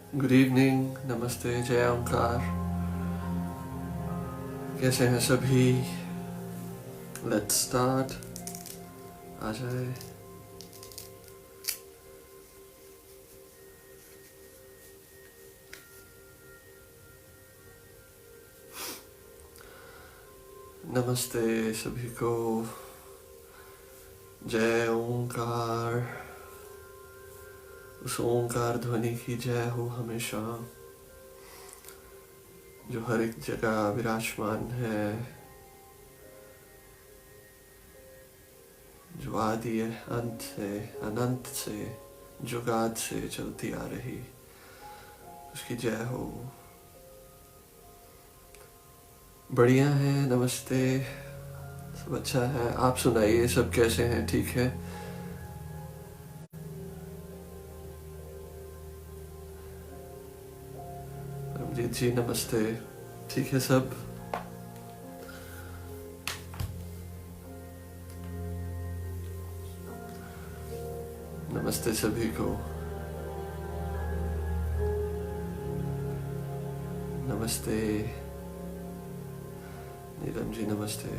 Good evening, नमस्ते, जय ओंकार। कैसे हैं सभी? Let's start. आ जाए। नमस्ते सभी को। जय ओंकार। उस ओंकार ध्वनि की जय हो हमेशा, जो हर एक जगह विराजमान है, जो आदि अंत से, अनंत से, जुगाद से चलती आ रही, उसकी जय हो। बढ़िया है, नमस्ते। सब अच्छा है। आप सुनाइए, सब कैसे हैं? ठीक है? परमजीत जी नमस्ते। ठीक है सब? नमस्ते सभी को। नमस्ते नीलम जी, नमस्ते।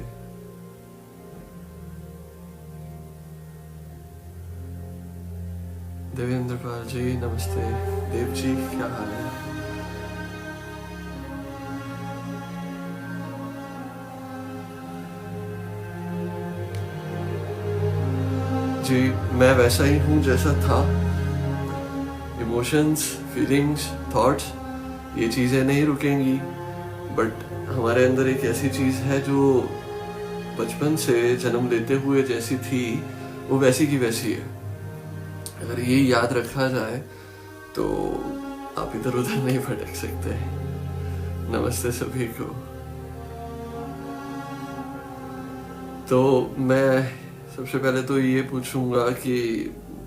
देवेंद्र पाल जी नमस्ते। देव जी क्या हाल है? जी मैं वैसा ही हूँ जैसा था। इमोशंस, फीलिंग्स, थॉट्स, ये चीज़ें नहीं रुकेंगी। बट हमारे अंदर एक ऐसी चीज़ है जो बचपन से जन्म लेते हुए जैसी थी, वो वैसी की वैसी है। अगर ये याद रखा जाए तो आप इधर उधर नहीं भटक सकते। नमस्ते सभी को। तो मैं सबसे पहले तो ये पूछूंगा कि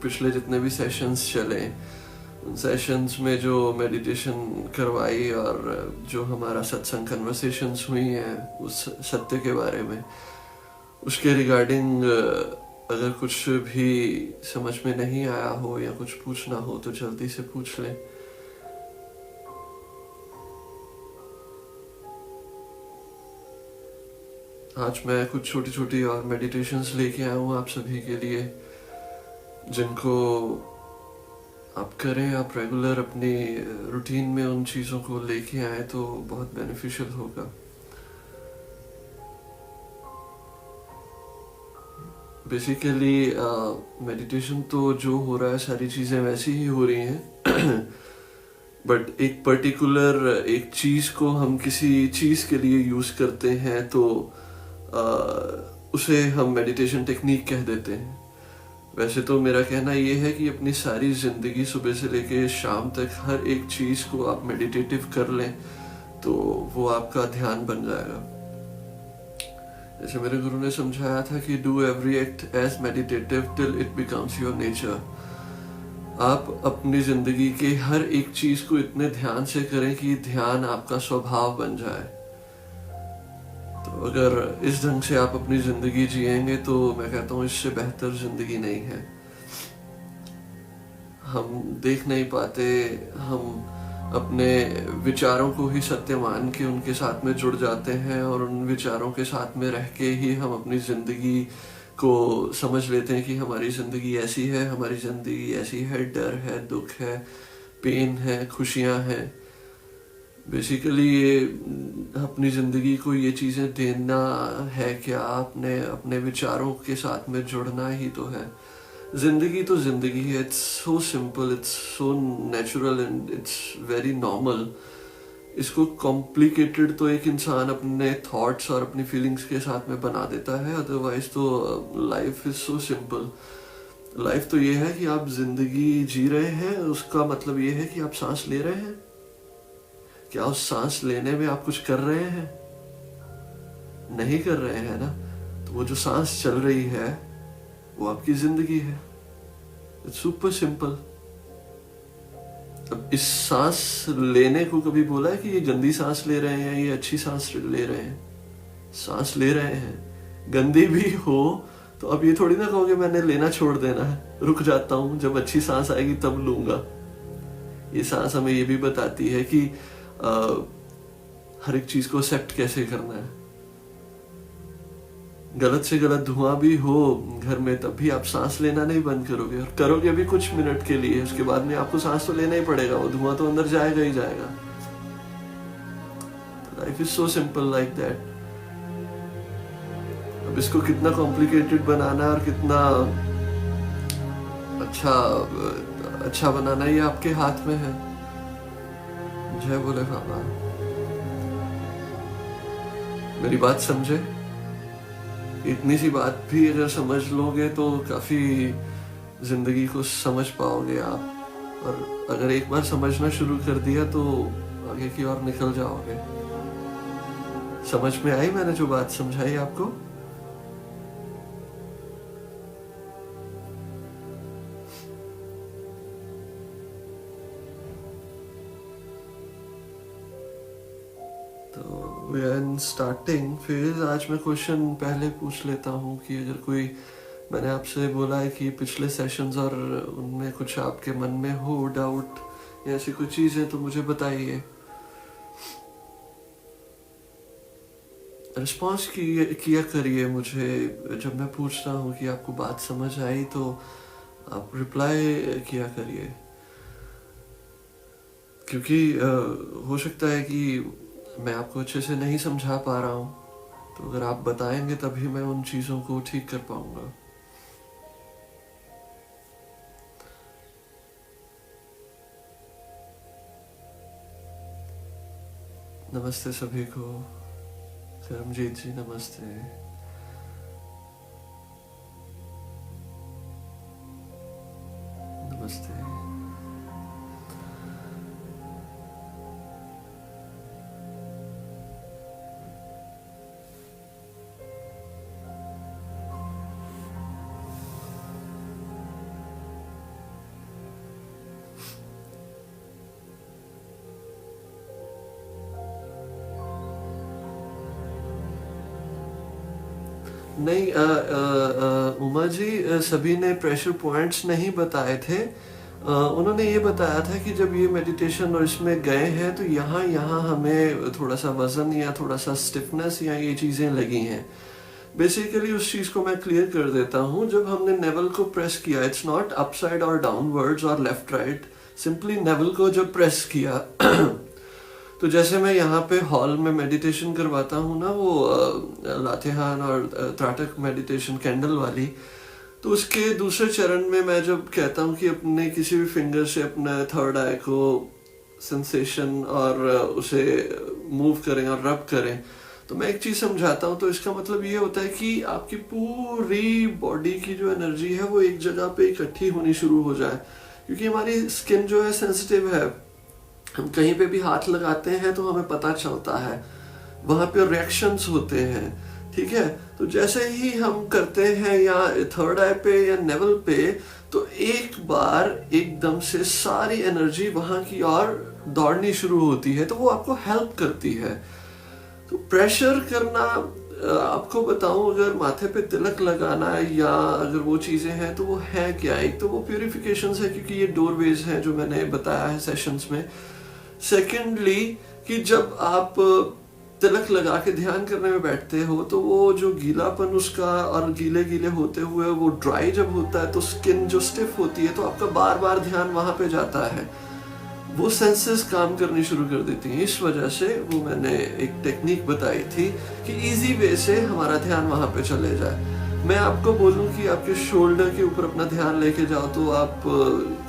पिछले जितने भी सेशंस चले, उन सेशंस में जो मेडिटेशन करवाई और जो हमारा सत्संग कन्वर्सेशंस हुई हैं उस सत्य के बारे में, उसके रिगार्डिंग अगर कुछ भी समझ में नहीं आया हो या कुछ पूछना हो तो जल्दी से पूछ लें। आज मैं कुछ छोटी छोटी और मेडिटेशंस लेके आया हूँ आप सभी के लिए, जिनको आप करें, आप रेगुलर अपनी रूटीन में उन चीज़ों को लेके आए तो बहुत बेनिफिशियल होगा। बेसिकली मेडिटेशन तो जो हो रहा है सारी चीज़ें वैसी ही हो रही हैं बट एक पर्टिकुलर एक चीज़ को हम किसी चीज़ के लिए यूज़ करते हैं तो उसे हम मेडिटेशन टेक्निक कह देते हैं। वैसे तो मेरा कहना ये है कि अपनी सारी ज़िंदगी सुबह से लेके शाम तक हर एक चीज़ को आप मेडिटेटिव कर लें तो वो आपका ध्यान बन जाएगा। जैसे मेरे गुरु ने समझाया था कि do every act as meditative till it becomes your nature. आप अपनी ज़िंदगी के हर एक चीज़ को इतने ध्यान से करें कि ध्यान आपका स्वभाव बन जाए। तो अगर इस ढंग से आप अपनी ज़िंदगी जिएंगे तो मैं कहता हूँ इससे बेहतर ज़िंदगी नहीं है। हम देख नहीं पाते, हम अपने विचारों को ही सत्य मान के उनके साथ में जुड़ जाते हैं और उन विचारों के साथ में रह के ही हम अपनी ज़िंदगी को समझ लेते हैं कि हमारी ज़िंदगी ऐसी है, हमारी ज़िंदगी ऐसी है, डर है, दुख है, पेन है, खुशियाँ हैं। बेसिकली ये अपनी ज़िंदगी को ये चीज़ें देना है क्या, आपने अपने विचारों के साथ में जुड़ना ही तो है। ज़िंदगी तो ज़िंदगी है, it's so simple, it's so natural and it's very normal. इसको कॉम्प्लिकेटेड तो एक इंसान अपने थॉट्स और अपनी फीलिंग्स के साथ में बना देता है, अदरवाइज तो life is so simple. Life तो ये है कि आप जिंदगी जी रहे हैं, उसका मतलब ये है कि आप सांस ले रहे हैं। क्या उस सांस लेने में आप कुछ कर रहे हैं? नहीं कर रहे हैं ना, तो वो जो सांस चल रही है वो आपकी जिंदगी है। It's super simple. अब इस सांस लेने को कभी बोला है कि ये गंदी सांस ले रहे हैं, ये अच्छी सांस ले रहे हैं? सांस ले रहे हैं, गंदी भी हो तो अब ये थोड़ी ना कहोगे मैंने लेना छोड़ देना है, रुक जाता हूं, जब अच्छी सांस आएगी तब लूंगा। ये सांस हमें ये भी बताती है कि हर एक चीज को एक्सेप्ट कैसे करना है। गलत से गलत धुआं भी हो घर में तब भी आप सांस लेना नहीं बंद करोगे, और करोगे भी कुछ मिनट के लिए, उसके बाद में आपको सांस तो लेना ही पड़ेगा, वो धुआं तो अंदर जाएगा ही जाएगा। Life is so simple like that. अब इसको कितना कॉम्प्लिकेटेड बनाना और कितना अच्छा बनाना ये आपके हाथ में है। जय बोले बाबा। मेरी बात समझे? इतनी सी बात भी अगर समझ लोगे तो काफी जिंदगी को समझ पाओगे आप, और अगर एक बार समझना शुरू कर दिया तो आगे की ओर निकल जाओगे। समझ में आई मैंने जो बात समझाई आपको? स्टार्टिंग फेज आज मैं क्वेश्चन पहले पूछ लेता हूँ कि अगर कोई, मैंने आपसे बोला है कि पिछले सेशंस और उनमें कुछ आपके मन में हो डाउट या ऐसी कोई चीज है तो मुझे बताइए। रिस्पॉन्स किया करिए मुझे जब मैं पूछता हूँ कि आपको बात समझ आई, तो आप रिप्लाई किया करिए, क्योंकि हो सकता है कि मैं आपको अच्छे से नहीं समझा पा रहा हूँ, तो अगर आप बताएंगे तभी मैं उन चीज़ों को ठीक कर पाऊंगा। नमस्ते सभी को। करमजीत जी नमस्ते। नमस्ते। नहीं उमा जी, सभी ने प्रेशर पॉइंट्स नहीं बताए थे। उन्होंने ये बताया था कि जब ये मेडिटेशन और इसमें गए हैं तो यहाँ यहाँ हमें थोड़ा सा वजन या थोड़ा सा स्टिफनेस या ये चीज़ें लगी हैं। बेसिकली उस चीज़ को मैं क्लियर कर देता हूँ। जब हमने नेवल को प्रेस किया, इट्स नॉट अपसाइड और डाउनवर्ड्स और लेफ्ट राइट, सिंपली नेवल को जब प्रेस किया तो जैसे मैं यहाँ पे हॉल में मेडिटेशन करवाता हूँ ना, वो लातेहान और त्राटक मेडिटेशन कैंडल वाली, तो उसके दूसरे चरण में मैं जब कहता हूँ कि अपने किसी भी फिंगर से अपना थर्ड आई को सेंसेशन और उसे मूव करें और रब करें, तो मैं एक चीज समझाता हूँ। तो इसका मतलब ये होता है कि आपकी पूरी बॉडी की जो एनर्जी है वो एक जगह पे इकट्ठी होनी शुरू हो जाए, क्योंकि हमारी स्किन जो है सेंसिटिव है। हम कहीं पे भी हाथ लगाते हैं तो हमें पता चलता है, वहां पे रिएक्शंस होते हैं, ठीक है। तो जैसे ही हम करते हैं या थर्ड आई पे या नेवल पे, तो एक बार एकदम से सारी एनर्जी वहां की ओर दौड़नी शुरू होती है, तो वो आपको हेल्प करती है। तो प्रेशर करना, आपको बताऊं, अगर माथे पे तिलक लगाना या अगर वो चीजें हैं तो वो है क्या? एक तो वो प्यूरिफिकेशन है, क्योंकि ये डोरवेज हैं जो मैंने बताया है सेशंस में। सेकेंडली कि जब आप तिलक लगा के ध्यान करने में बैठते हो तो वो जो गीलापन उसका और गीले गीले होते हुए वो ड्राई जब होता है तो स्किन जो स्टिफ होती है, तो आपका बार बार ध्यान वहां पे जाता है, वो सेंसेस काम करनी शुरू कर देती हैं। इस वजह से वो मैंने एक टेक्निक बताई थी कि इजी वे से हमारा ध्यान वहां पे चले जाए। मैं आपको बोलूं कि आपके शोल्डर के ऊपर अपना ध्यान लेके जाओ तो आप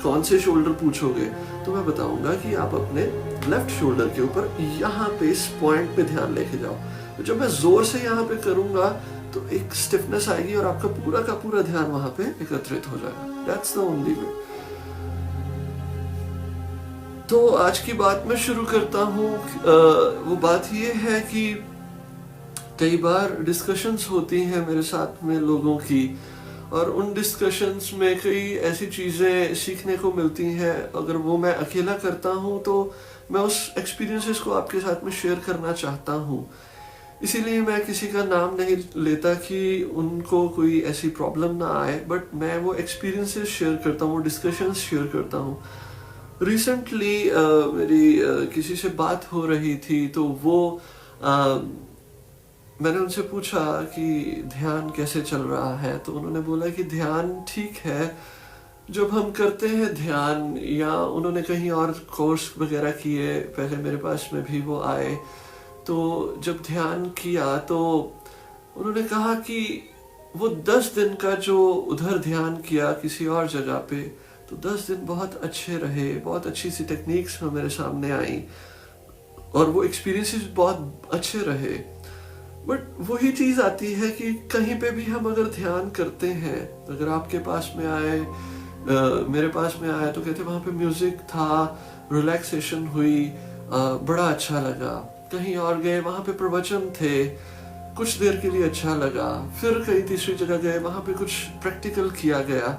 कौन से शोल्डर पूछोगे, तो मैं बताऊंगा कि आप अपने लेफ्ट शोल्डर के ऊपर यहाँ पे इस पॉइंट पे ध्यान लेके जाओ। तो जब मैं जोर से यहाँ पे करूंगा तो एक स्टिफनेस आएगी और आपका पूरा का पूरा ध्यान वहां पे एकत्रित हो जाएगा। That's the only way. तो आज की बात मैं शुरू करता हूँ। वो बात ये है कि कई बार डिस्कशंस होती हैं मेरे साथ में लोगों की, और उन डिस्कशंस में कई ऐसी चीज़ें सीखने को मिलती हैं। अगर वो मैं अकेला करता हूँ तो मैं उस एक्सपीरियंसेस को आपके साथ में शेयर करना चाहता हूँ। इसीलिए मैं किसी का नाम नहीं लेता कि उनको कोई ऐसी प्रॉब्लम ना आए, बट मैं वो एक्सपीरियंसेस शेयर करता हूँ, वो डिस्कशंस शेयर करता हूँ। रिसेंटली मेरी किसी से बात हो रही थी, तो वो मैंने उनसे पूछा कि ध्यान कैसे चल रहा है, तो उन्होंने बोला कि ध्यान ठीक है। जब हम करते हैं ध्यान, या उन्होंने कहीं और कोर्स वगैरह किए पहले, मेरे पास में भी वो आए, तो जब ध्यान किया तो उन्होंने कहा कि वो 10 दिन का जो उधर ध्यान किया किसी और जगह पे, तो 10 दिन बहुत अच्छे रहे, बहुत अच्छी सी टेक्निक्स मेरे सामने आई और वो एक्सपीरियंसेस बहुत अच्छे रहे। बट वही चीज आती है कि कहीं पे भी हम अगर ध्यान करते हैं, अगर आपके पास में आए, मेरे पास में आया, तो कहते वहां पे म्यूजिक था, रिलैक्सेशन हुई, बड़ा अच्छा लगा। कहीं और गए, वहां पे प्रवचन थे, कुछ देर के लिए अच्छा लगा। फिर कहीं तीसरी जगह गए, वहां पे कुछ प्रैक्टिकल किया गया,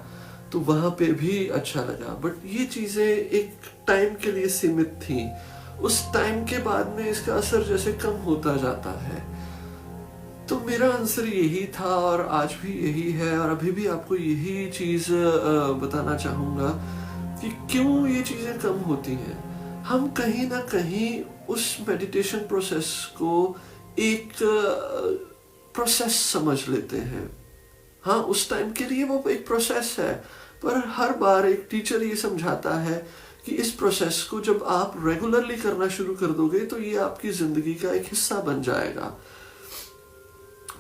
तो वहां पे भी अच्छा लगा। बट ये चीजें एक टाइम के लिए सीमित थी। उस टाइम के बाद में इसका असर जैसे कम होता जाता है। तो मेरा आंसर यही था और आज भी यही है, और अभी भी आपको यही चीज बताना चाहूंगा कि क्यों ये चीजें कम होती हैं। हम कहीं ना कहीं उस मेडिटेशन प्रोसेस को एक प्रोसेस समझ लेते हैं। हाँ, उस टाइम के लिए वो एक प्रोसेस है, पर हर बार एक टीचर ये समझाता है कि इस प्रोसेस को जब आप रेगुलरली करना शुरू कर दोगे तो ये आपकी जिंदगी का एक हिस्सा बन जाएगा।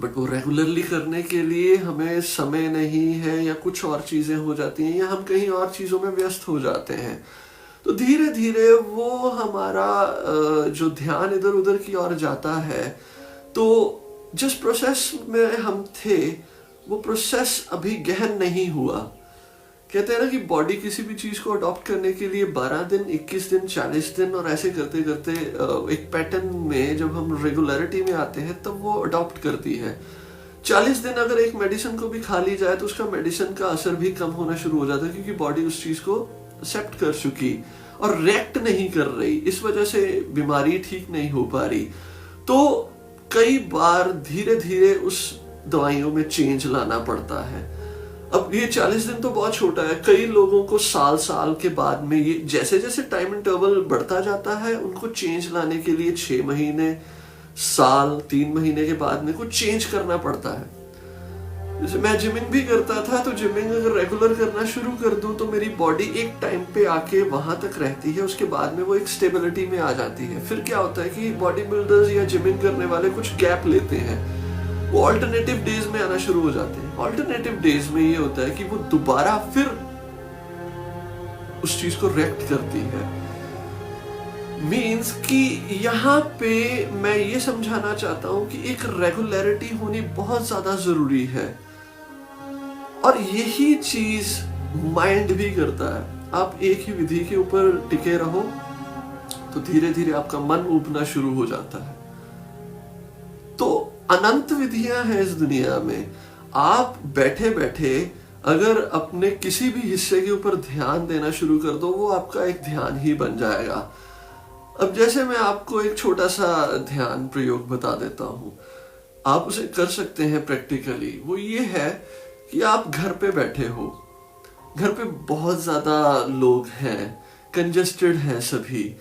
बट वो रेगुलरली करने के लिए हमें समय नहीं है, या कुछ और चीजें हो जाती हैं, या हम कहीं और चीजों में व्यस्त हो जाते हैं। तो धीरे धीरे वो हमारा जो ध्यान इधर उधर की ओर जाता है। तो जिस प्रोसेस में हम थे, वो प्रोसेस अभी गहन नहीं हुआ। कहते हैं ना कि बॉडी किसी भी चीज को अडॉप्ट करने के लिए 12 दिन, 21 दिन, 40 दिन, और ऐसे करते करते एक पैटर्न में जब हम रेगुलरिटी में आते हैं तब वो अडॉप्ट करती है। 40 दिन अगर एक मेडिसिन को भी खा ली जाए तो उसका मेडिसिन का असर भी कम होना शुरू हो जाता है, क्योंकि बॉडी उस चीज को एक्सेप्ट कर चुकी और रिएक्ट नहीं कर रही। इस वजह से बीमारी ठीक नहीं हो पा रही। तो कई बार धीरे धीरे उस दवाइयों में चेंज लाना पड़ता है। अब ये 40 दिन तो बहुत छोटा है। कई लोगों को साल साल के बाद में, ये जैसे जैसे टाइम इंटरवल बढ़ता जाता है, उनको चेंज लाने के लिए 6 महीने, साल, 3 महीने के बाद में कुछ चेंज करना पड़ता है। जैसे मैं जिमिंग भी करता था, तो जिमिंग अगर रेगुलर करना शुरू कर दूं तो मेरी बॉडी एक टाइम पे आके वहां तक रहती है, उसके बाद में वो एक स्टेबिलिटी में आ जाती है। फिर क्या होता है कि बॉडी बिल्डर्स या जिमिंग करने वाले कुछ गैप लेते हैं, वो ऑल्टरनेटिव डेज में आना शुरू हो जाते हैं। ऑल्टरनेटिव डेज में ये होता है कि वो दोबारा फिर उस चीज को रिएक्ट करती है। मीन्स कि यहाँ पे मैं ये समझाना चाहता हूं कि एक रेगुलरिटी होनी बहुत ज्यादा जरूरी है, और यही चीज माइंड भी करता है। आप एक ही विधि के ऊपर टिके रहो तो धीरे धीरे आपका मन उबना शुरू हो जाता है। तो अनंत विधियां हैं इस दुनिया में। आप बैठे बैठे अगर अपने किसी भी हिस्से के ऊपर ध्यान देना शुरू कर दो, वो आपका एक ध्यान ही बन जाएगा। अब जैसे मैं आपको एक छोटा सा ध्यान प्रयोग बता देता हूं, आप उसे कर सकते हैं प्रैक्टिकली। वो ये है कि आप घर पे बैठे हो, घर पे बहुत ज्यादा लोग हैं, कंजेस्टेड हैं सभी,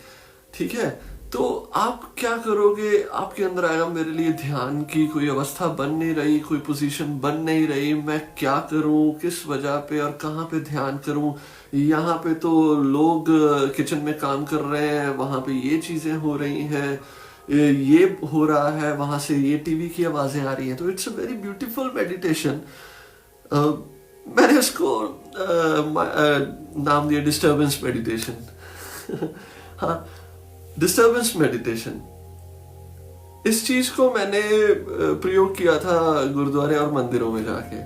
ठीक है। तो आप क्या करोगे, आपके अंदर आएगा मेरे लिए ध्यान की कोई अवस्था बन नहीं रही, कोई पोजीशन बन नहीं रही, मैं क्या करूं, किस वजह पे और कहाँ पे ध्यान करूं। यहाँ पे तो लोग किचन में काम कर रहे हैं, वहां पे ये चीजें हो रही हैं, ये हो रहा है, वहां से ये टीवी की आवाजें आ रही हैं। तो it's a very beautiful meditation. मैंने उसको नाम दिया डिस्टर्बेंस मेडिटेशन। हाँ, डिस्टर्बेंस मेडिटेशन। इस चीज को मैंने प्रयोग किया था गुरुद्वारे और मंदिरों में जाके,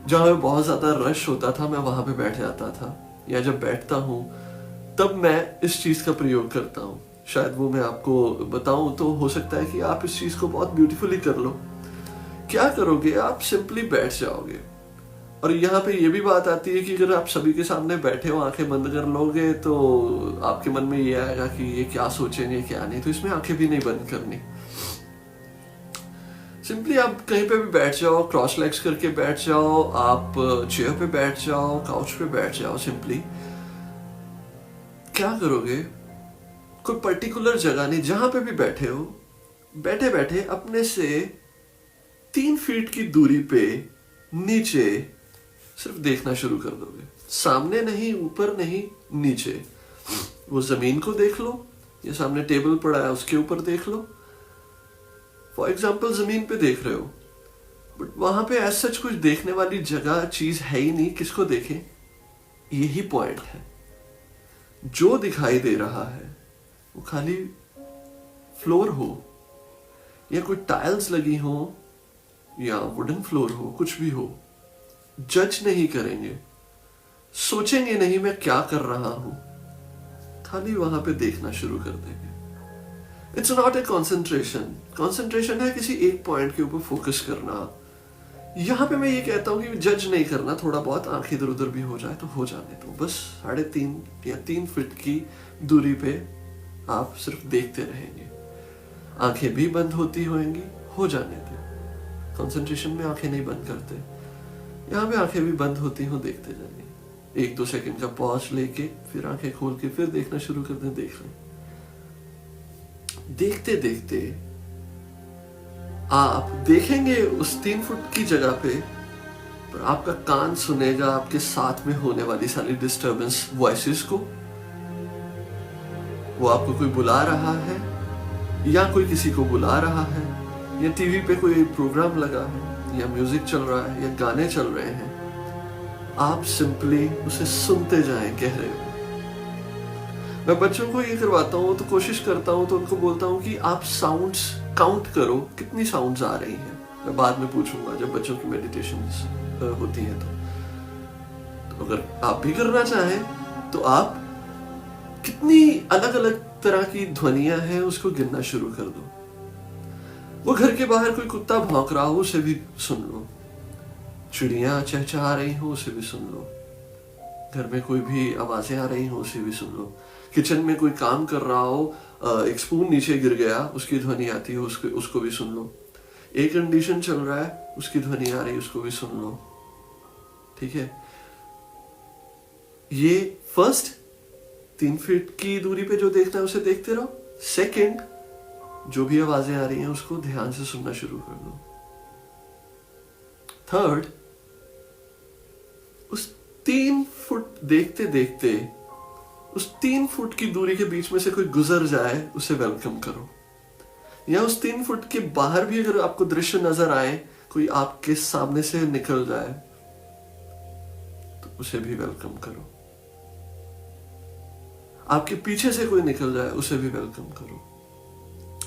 जहां पे बहुत ज्यादा रश होता था। मैं वहां पे बैठ जाता था, या जब बैठता हूं तब मैं इस चीज का प्रयोग करता हूं। शायद वो मैं आपको बताऊं तो हो सकता है कि आप इस चीज को बहुत ब्यूटीफुली कर लो। क्या करोगे, आप सिंपली बैठ जाओगे। और यहाँ पे ये भी बात आती है कि अगर आप सभी के सामने बैठे हो, आंखें बंद कर लोगे, तो आपके मन में ये आएगा कि ये क्या सोचेंगे क्या नहीं। तो इसमें आंखें भी नहीं बंद करनी। सिंपली आप कहीं पे भी बैठ जाओ, क्रॉस लेग्स करके बैठ जाओ, आप चेयर पे बैठ जाओ, काउच पे बैठ जाओ सिंपली। क्या करोगे, कोई पर्टिकुलर जगह नहीं, जहां पे भी बैठे हो, बैठे बैठे अपने से 3 फीट की दूरी पे नीचे सिर्फ देखना शुरू कर दोगे। सामने नहीं, ऊपर नहीं, नीचे। वो जमीन को देख लो, ये सामने टेबल पड़ा है उसके ऊपर देख लो। फॉर एग्जाम्पल जमीन पे देख रहे हो, बट वहां पे ऐसा सच कुछ देखने वाली जगह चीज है ही नहीं, किसको देखें? यही पॉइंट है। जो दिखाई दे रहा है वो खाली फ्लोर हो, या कोई टाइल्स लगी हो, या वुडन फ्लोर हो, कुछ भी हो। जज नहीं करेंगे, सोचेंगे नहीं मैं क्या कर रहा हूं, खाली वहां पे देखना शुरू कर देंगे। It's not a concentration. Concentration है किसी एक पॉइंट के ऊपर फोकस करना। यहां पे मैं ये कहता हूं कि जज नहीं करना, थोड़ा बहुत आंख इधर उधर भी हो जाए तो हो जाने दो, बस 3.5 या 3 फीट की दूरी पे आप सिर्फ देखते रहेंगे। आंखें भी बंद होती होंगी, हो जाने दो। कंसंट्रेशन में आंखें नहीं बंद करते, यहाँ पे आंखें भी बंद होती हो, देखते जाइए। 1-2 सेकंड का पॉज लेके फिर आंखें खोल के फिर देखना शुरू कर दें, देख लें। देखते देखते आप देखेंगे उस 3 फुट की जगह पे, पर आपका कान सुनेगा आपके साथ में होने वाली सारी डिस्टर्बेंस वॉइसेस को। वो आपको कोई बुला रहा है, या कोई किसी को बुला रहा है, या टीवी पे कोई प्रोग्राम लगा है, या म्यूजिक चल रहा है, या गाने चल रहे हैं। आप सिंपली उसे सुनते जाएं गहरे में। मैं बच्चों को ये करवाता हूँ तो कोशिश करता हूँ, तो उनको बोलता हूँ कि आप साउंड्स काउंट करो, कितनी साउंड्स आ रही हैं। मैं बाद में पूछूंगा जब बच्चों की मेडिटेशंस होती हैं तो अगर आप भी करना चाहें तो आप कितनी अलग अलग तरह की ध्वनियां हैं उसको गिनना शुरू कर दो। वो घर के बाहर कोई कुत्ता भौंक रहा हो उसे भी सुन लो, चिड़ियां चहचहा रही हो उसे भी सुन लो, घर में कोई भी आवाजें आ रही हो उसे भी सुन लो, किचन में कोई काम कर रहा हो, एक स्पून नीचे गिर गया उसकी ध्वनि आती है उसको भी सुन लो, एयर कंडीशन चल रहा है उसकी ध्वनि आ रही है उसको भी सुन लो। ठीक है, ये फर्स्ट 3 फीट की दूरी पे जो देखना है उसे देखते रहो। सेकंड, जो भी आवाजें आ रही हैं उसको ध्यान से सुनना शुरू कर दो। थर्ड, उस 3 फुट देखते देखते उस 3 फुट की दूरी के बीच में से कोई गुजर जाए उसे वेलकम करो, या उस 3 फुट के बाहर भी अगर आपको दृश्य नजर आए, कोई आपके सामने से निकल जाए तो उसे भी वेलकम करो। आपके पीछे से कोई निकल जाए उसे भी वेलकम करो।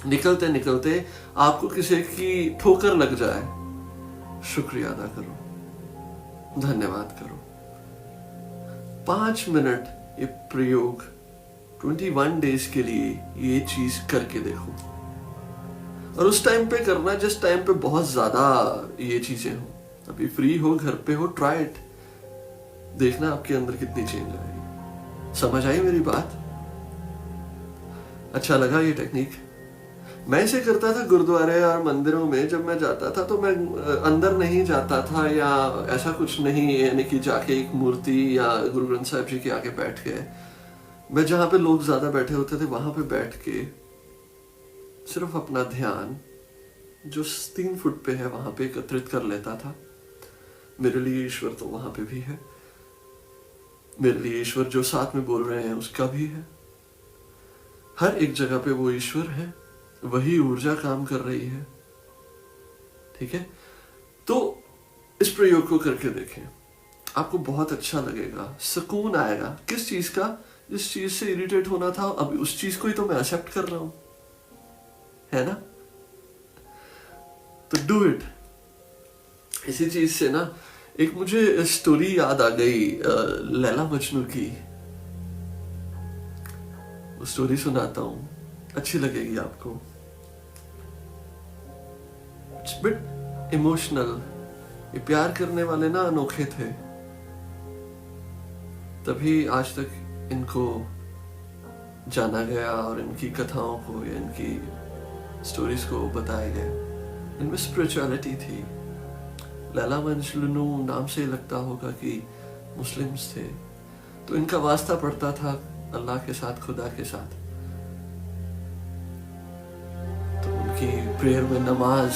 निकलते निकलते आपको किसी की ठोकर लग जाए, शुक्रिया अदा करो, धन्यवाद करो। 5 मिनट ये प्रयोग 21 डेज के लिए ये चीज करके देखो। और उस टाइम पे करना जिस टाइम पे बहुत ज्यादा ये चीजें हो, अभी फ्री हो, घर पे हो, ट्राई इट, देखना आपके अंदर कितनी चेंज आएगी। समझ आई मेरी बात? अच्छा लगा ये टेक्निक? मैं इसे करता था गुरुद्वारे और मंदिरों में। जब मैं जाता था तो मैं अंदर नहीं जाता था या ऐसा कुछ नहीं, यानी कि जाके एक मूर्ति या गुरु ग्रंथ साहिब जी के आगे बैठ गए। मैं जहां पे लोग ज्यादा बैठे होते थे वहां पे बैठ के सिर्फ अपना ध्यान जो 3 फुट पे है वहां पे एकत्रित कर लेता था। मेरे लिए ईश्वर तो वहां पे भी है, मेरे लिए ईश्वर जो साथ में बोल रहे हैं उसका भी है। हर एक जगह पे वो ईश्वर है, वही ऊर्जा काम कर रही है। ठीक है, तो इस प्रयोग को करके देखें, आपको बहुत अच्छा लगेगा, सुकून आएगा। किस चीज का? जिस चीज से इरिटेट होना था, अब उस चीज को ही तो मैं एक्सेप्ट कर रहा हूं, है ना? तो डू इट। इसी चीज से ना एक मुझे स्टोरी याद आ गई, लैला मजनू की। वो स्टोरी सुनाता हूं, अच्छी लगेगी आपको। It's bit emotional. ये प्यार करने वाले ना अनोखे थे, तभी आज तक इनको जाना गया और इनकी कथाओं को या इनकी स्टोरीज को बताया गया। इनमें स्पिरिचुअलिटी थी। लैला मजनू नाम से लगता होगा कि मुस्लिम्स थे, तो इनका वास्ता पड़ता था अल्लाह के साथ, खुदा के साथ। तो उनकी प्रेयर में नमाज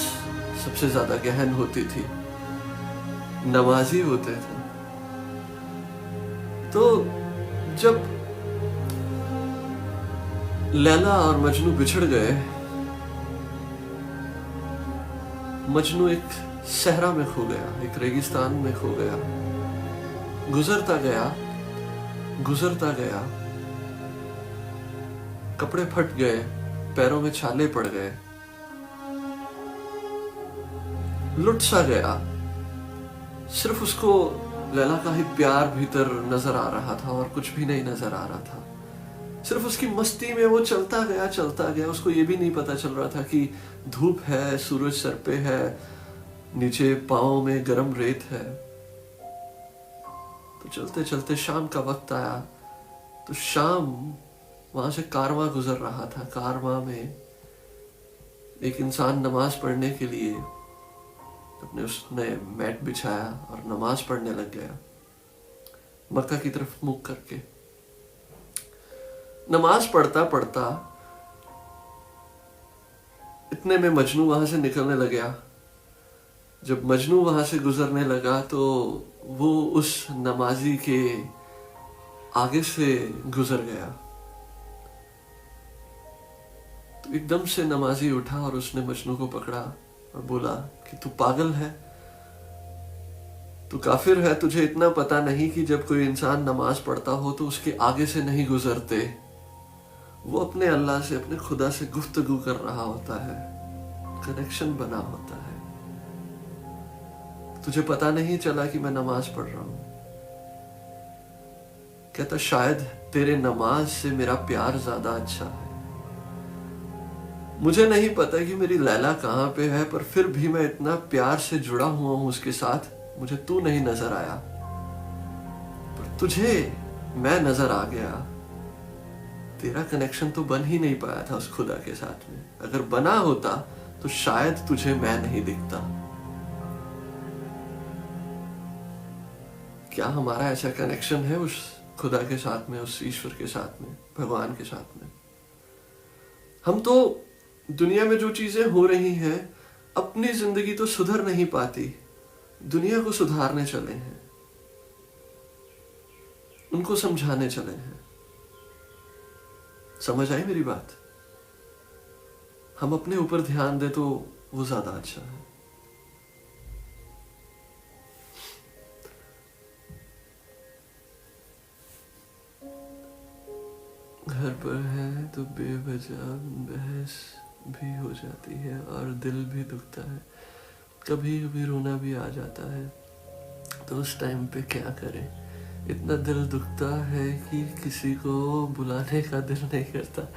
सबसे ज्यादा गहन होती थी, नमाजी होते थे। तो जब लैला और मजनू बिछड़ गए, मजनू एक सहरा में खो गया, एक रेगिस्तान में खो गया। गुजरता गया, कपड़े फट गए, पैरों में छाले पड़ गए, लुट सा गया। सिर्फ उसको लैला का ही प्यार भीतर नजर आ रहा था और कुछ भी नहीं नजर आ रहा था। सिर्फ उसकी मस्ती में वो चलता गया। उसको ये भी नहीं पता चल रहा था कि धूप है, सूरज सर पे है, नीचे पाँव में गरम रेत है। तो चलते चलते शाम का वक्त आया। तो शाम वहां से कारवां गुजर रहा था। कारवां में एक इंसान नमाज पढ़ने के लिए उसने मैट बिछाया और नमाज पढ़ने लग गया, मक्का की तरफ मुख करके। नमाज पढ़ता पढ़ता इतने में मजनू वहां से निकलने लग गया। जब मजनू वहां से गुजरने लगा तो वो उस नमाजी के आगे से गुजर गया। तो एकदम से नमाजी उठा और उसने मजनू को पकड़ा और बोला कि तू पागल है, तू काफिर है, तुझे इतना पता नहीं कि जब कोई इंसान नमाज पढ़ता हो तो उसके आगे से नहीं गुजरते। वो अपने अल्लाह से, अपने खुदा से गुफ्तगू कर रहा होता है, कनेक्शन बना होता है। तुझे पता नहीं चला कि मैं नमाज पढ़ रहा हूं। कहता शायद तेरे नमाज से मेरा प्यार ज्यादा अच्छा है। मुझे नहीं पता कि मेरी लैला कहां पे है, पर फिर भी मैं इतना प्यार से जुड़ा हुआ हूं उसके साथ। मुझे तू नहीं नजर आया, पर तुझे मैं नजर आ गया। तेरा कनेक्शन तो बन ही नहीं पाया था उस खुदा के साथ में। अगर बना होता तो शायद तुझे मैं नहीं दिखता। क्या हमारा ऐसा कनेक्शन है उस खुदा के साथ में, उस ईश्वर के साथ में, भगवान के साथ में? हम तो दुनिया में जो चीजें हो रही हैं, अपनी जिंदगी तो सुधर नहीं पाती, दुनिया को सुधारने चले हैं, उनको समझाने चले हैं। समझ आई मेरी बात? हम अपने ऊपर ध्यान दे तो वो ज्यादा अच्छा है। घर पर है तो बेवजह बहस भी हो जाती है और दिल भी दुखता है, कभी कभी रोना भी आ जाता है। तो उस टाइम पे क्या करें? इतना दिल दुखता है कि किसी को बुलाने का दिल नहीं करता।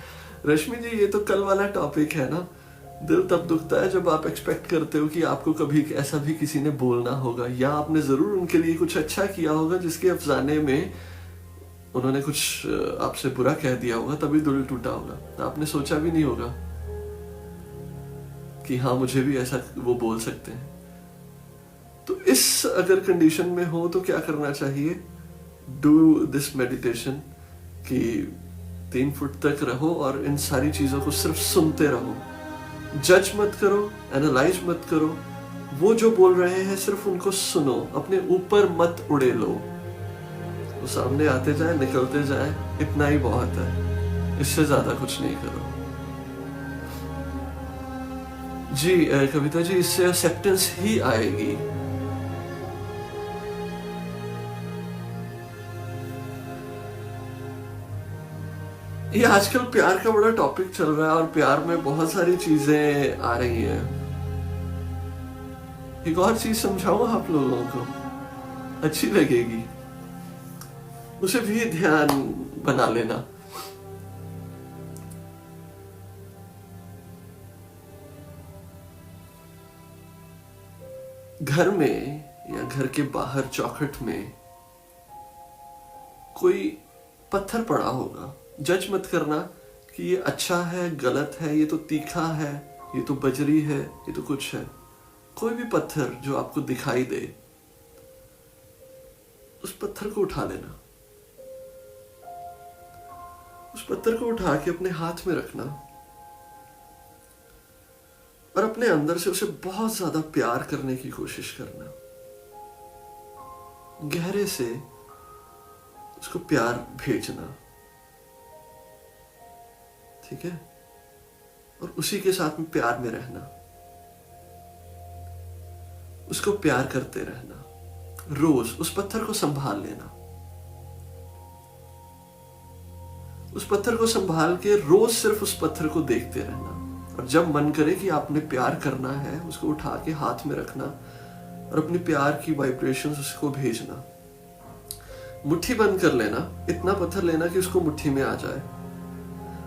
रश्मि जी, ये तो कल वाला टॉपिक है ना। दिल तब दुखता है जब आप एक्सपेक्ट करते हो कि आपको कभी ऐसा भी किसी ने बोलना होगा, या आपने जरूर उनके लिए कुछ अच्छा किया होगा जिसके अफसाने में उन्होंने कुछ आपसे बुरा कह दिया होगा, तभी दिल टूटा होगा। आपने सोचा भी नहीं होगा कि हाँ मुझे भी ऐसा वो बोल सकते हैं। तो इस अगर कंडीशन में हो तो क्या करना चाहिए? डू दिस मेडिटेशन कि 3 फुट तक रहो और इन सारी चीजों को सिर्फ सुनते रहो। जज मत करो, एनालाइज मत करो। वो जो बोल रहे हैं सिर्फ उनको सुनो, अपने ऊपर मत उड़े लो। वो सामने आते जाए, निकलते जाए, इतना ही बहुत है, इससे ज्यादा कुछ नहीं करो। जी कविता जी, इससे एक्सेप्टेंस ही आएगी। ये आजकल प्यार का बड़ा टॉपिक चल रहा है और प्यार में बहुत सारी चीजें आ रही हैं। एक और चीज समझाऊं आप लोगों को, अच्छी लगेगी, उसे भी ध्यान बना लेना। घर में या घर के बाहर चौखट में कोई पत्थर पड़ा होगा। जज मत करना कि ये अच्छा है, गलत है, ये तो तीखा है, ये तो बजरी है, ये तो कुछ है। कोई भी पत्थर जो आपको दिखाई दे, उस पत्थर को उठा लेना। उस पत्थर को उठा के अपने हाथ में रखना और अपने अंदर से उसे बहुत ज्यादा प्यार करने की कोशिश करना। गहरे से उसको प्यार भेजना, ठीक है? और उसी के साथ में प्यार में रहना, उसको प्यार करते रहना, रोज उस पत्थर को संभाल लेना, उस पत्थर को संभाल के रोज सिर्फ उस पत्थर को देखते रहना। और जब मन करे कि आपने प्यार करना है, उसको उठा के हाथ में रखना और अपने प्यार की वाइब्रेशंस उसको भेजना। मुट्ठी बंद कर लेना, इतना पत्थर लेना कि उसको मुट्ठी में आ जाए।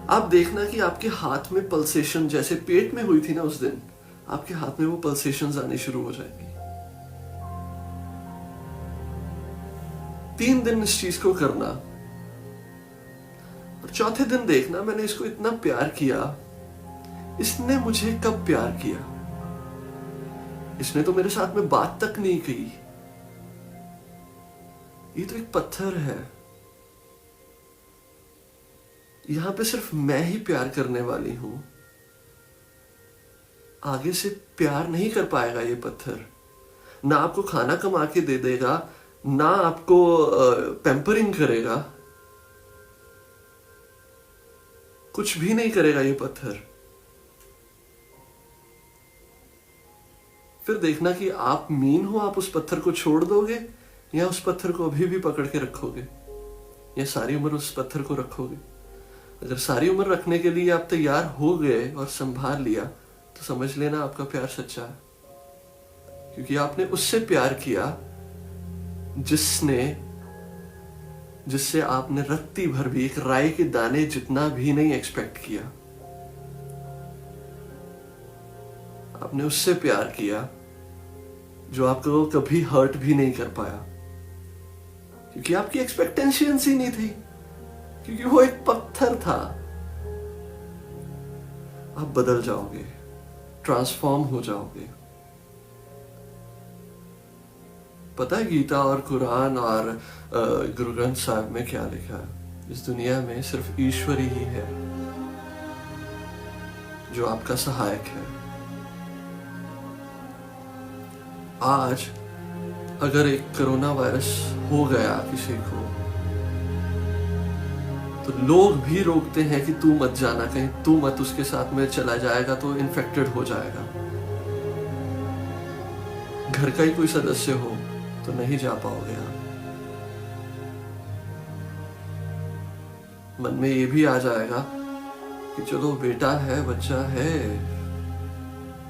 आप देखना कि आपके हाथ में पल्सेशन जैसे पेट में हुई थी ना उस दिन, आपके हाथ में वो पल्सेशंस आनी शुरू हो जाएंगी। 3 दिन इस चीज को करना और चौथे दिन देखना, मैंने इसको इतना प्यार किया, इसने मुझे कब प्यार किया? इसने तो मेरे साथ में बात तक नहीं की। ये तो एक पत्थर है, यहां पे सिर्फ मैं ही प्यार करने वाली हूं। आगे से प्यार नहीं कर पाएगा ये पत्थर, ना आपको खाना कमा के दे देगा, ना आपको पैम्परिंग करेगा, कुछ भी नहीं करेगा ये पत्थर। फिर देखना कि आप मीन हो, आप उस पत्थर को छोड़ दोगे या उस पत्थर को अभी भी पकड़ के रखोगे, या सारी उम्र उस पत्थर को रखोगे। अगर सारी उम्र रखने के लिए आप तैयार हो गए और संभाल लिया, तो समझ लेना आपका प्यार सच्चा है, क्योंकि आपने उससे प्यार किया जिससे आपने रत्ती भर भी, एक राई के दाने जितना भी नहीं एक्सपेक्ट किया। आपने उससे प्यार किया जो आपको कभी हर्ट भी नहीं कर पाया, क्योंकि आपकी एक्सपेक्टेशंस ही नहीं थी, क्योंकि वो एक पत्थर था। आप बदल जाओगे, ट्रांसफॉर्म हो जाओगे। पता है गीता और कुरान और गुरु ग्रंथ साहिब में क्या लिखा है? इस दुनिया में सिर्फ ईश्वर ही है जो आपका सहायक है। आज अगर एक कोरोना वायरस हो गया किसी को, तो लोग भी रोकते हैं कि तू मत जाना, कहीं तू मत उसके साथ में चला जाएगा तो इन्फेक्टेड हो जाएगा। घर का ही कोई सदस्य हो तो नहीं जा पाओगे आप। मन में ये भी आ जाएगा कि चलो बेटा है, बच्चा है,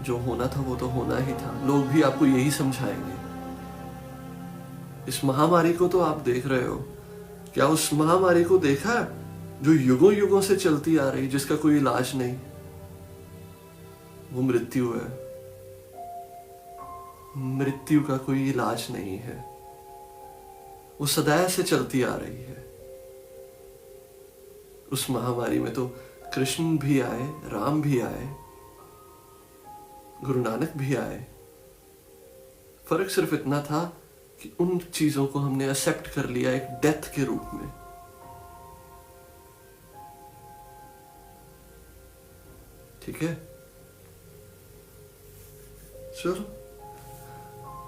जो होना था वो तो होना ही था। लोग भी आपको यही समझाएंगे। इस महामारी को तो आप देख रहे हो, क्या उस महामारी को देखा जो युगों युगों से चलती आ रही, जिसका कोई इलाज नहीं? वो मृत्यु है। मृत्यु का कोई इलाज नहीं है, वो सदैव से चलती आ रही है। उस महामारी में तो कृष्ण भी आए, राम भी आए, गुरु नानक भी आए। फर्क सिर्फ इतना था कि उन चीजों को हमने एक्सेप्ट कर लिया एक डेथ के रूप में। ठीक है, चलो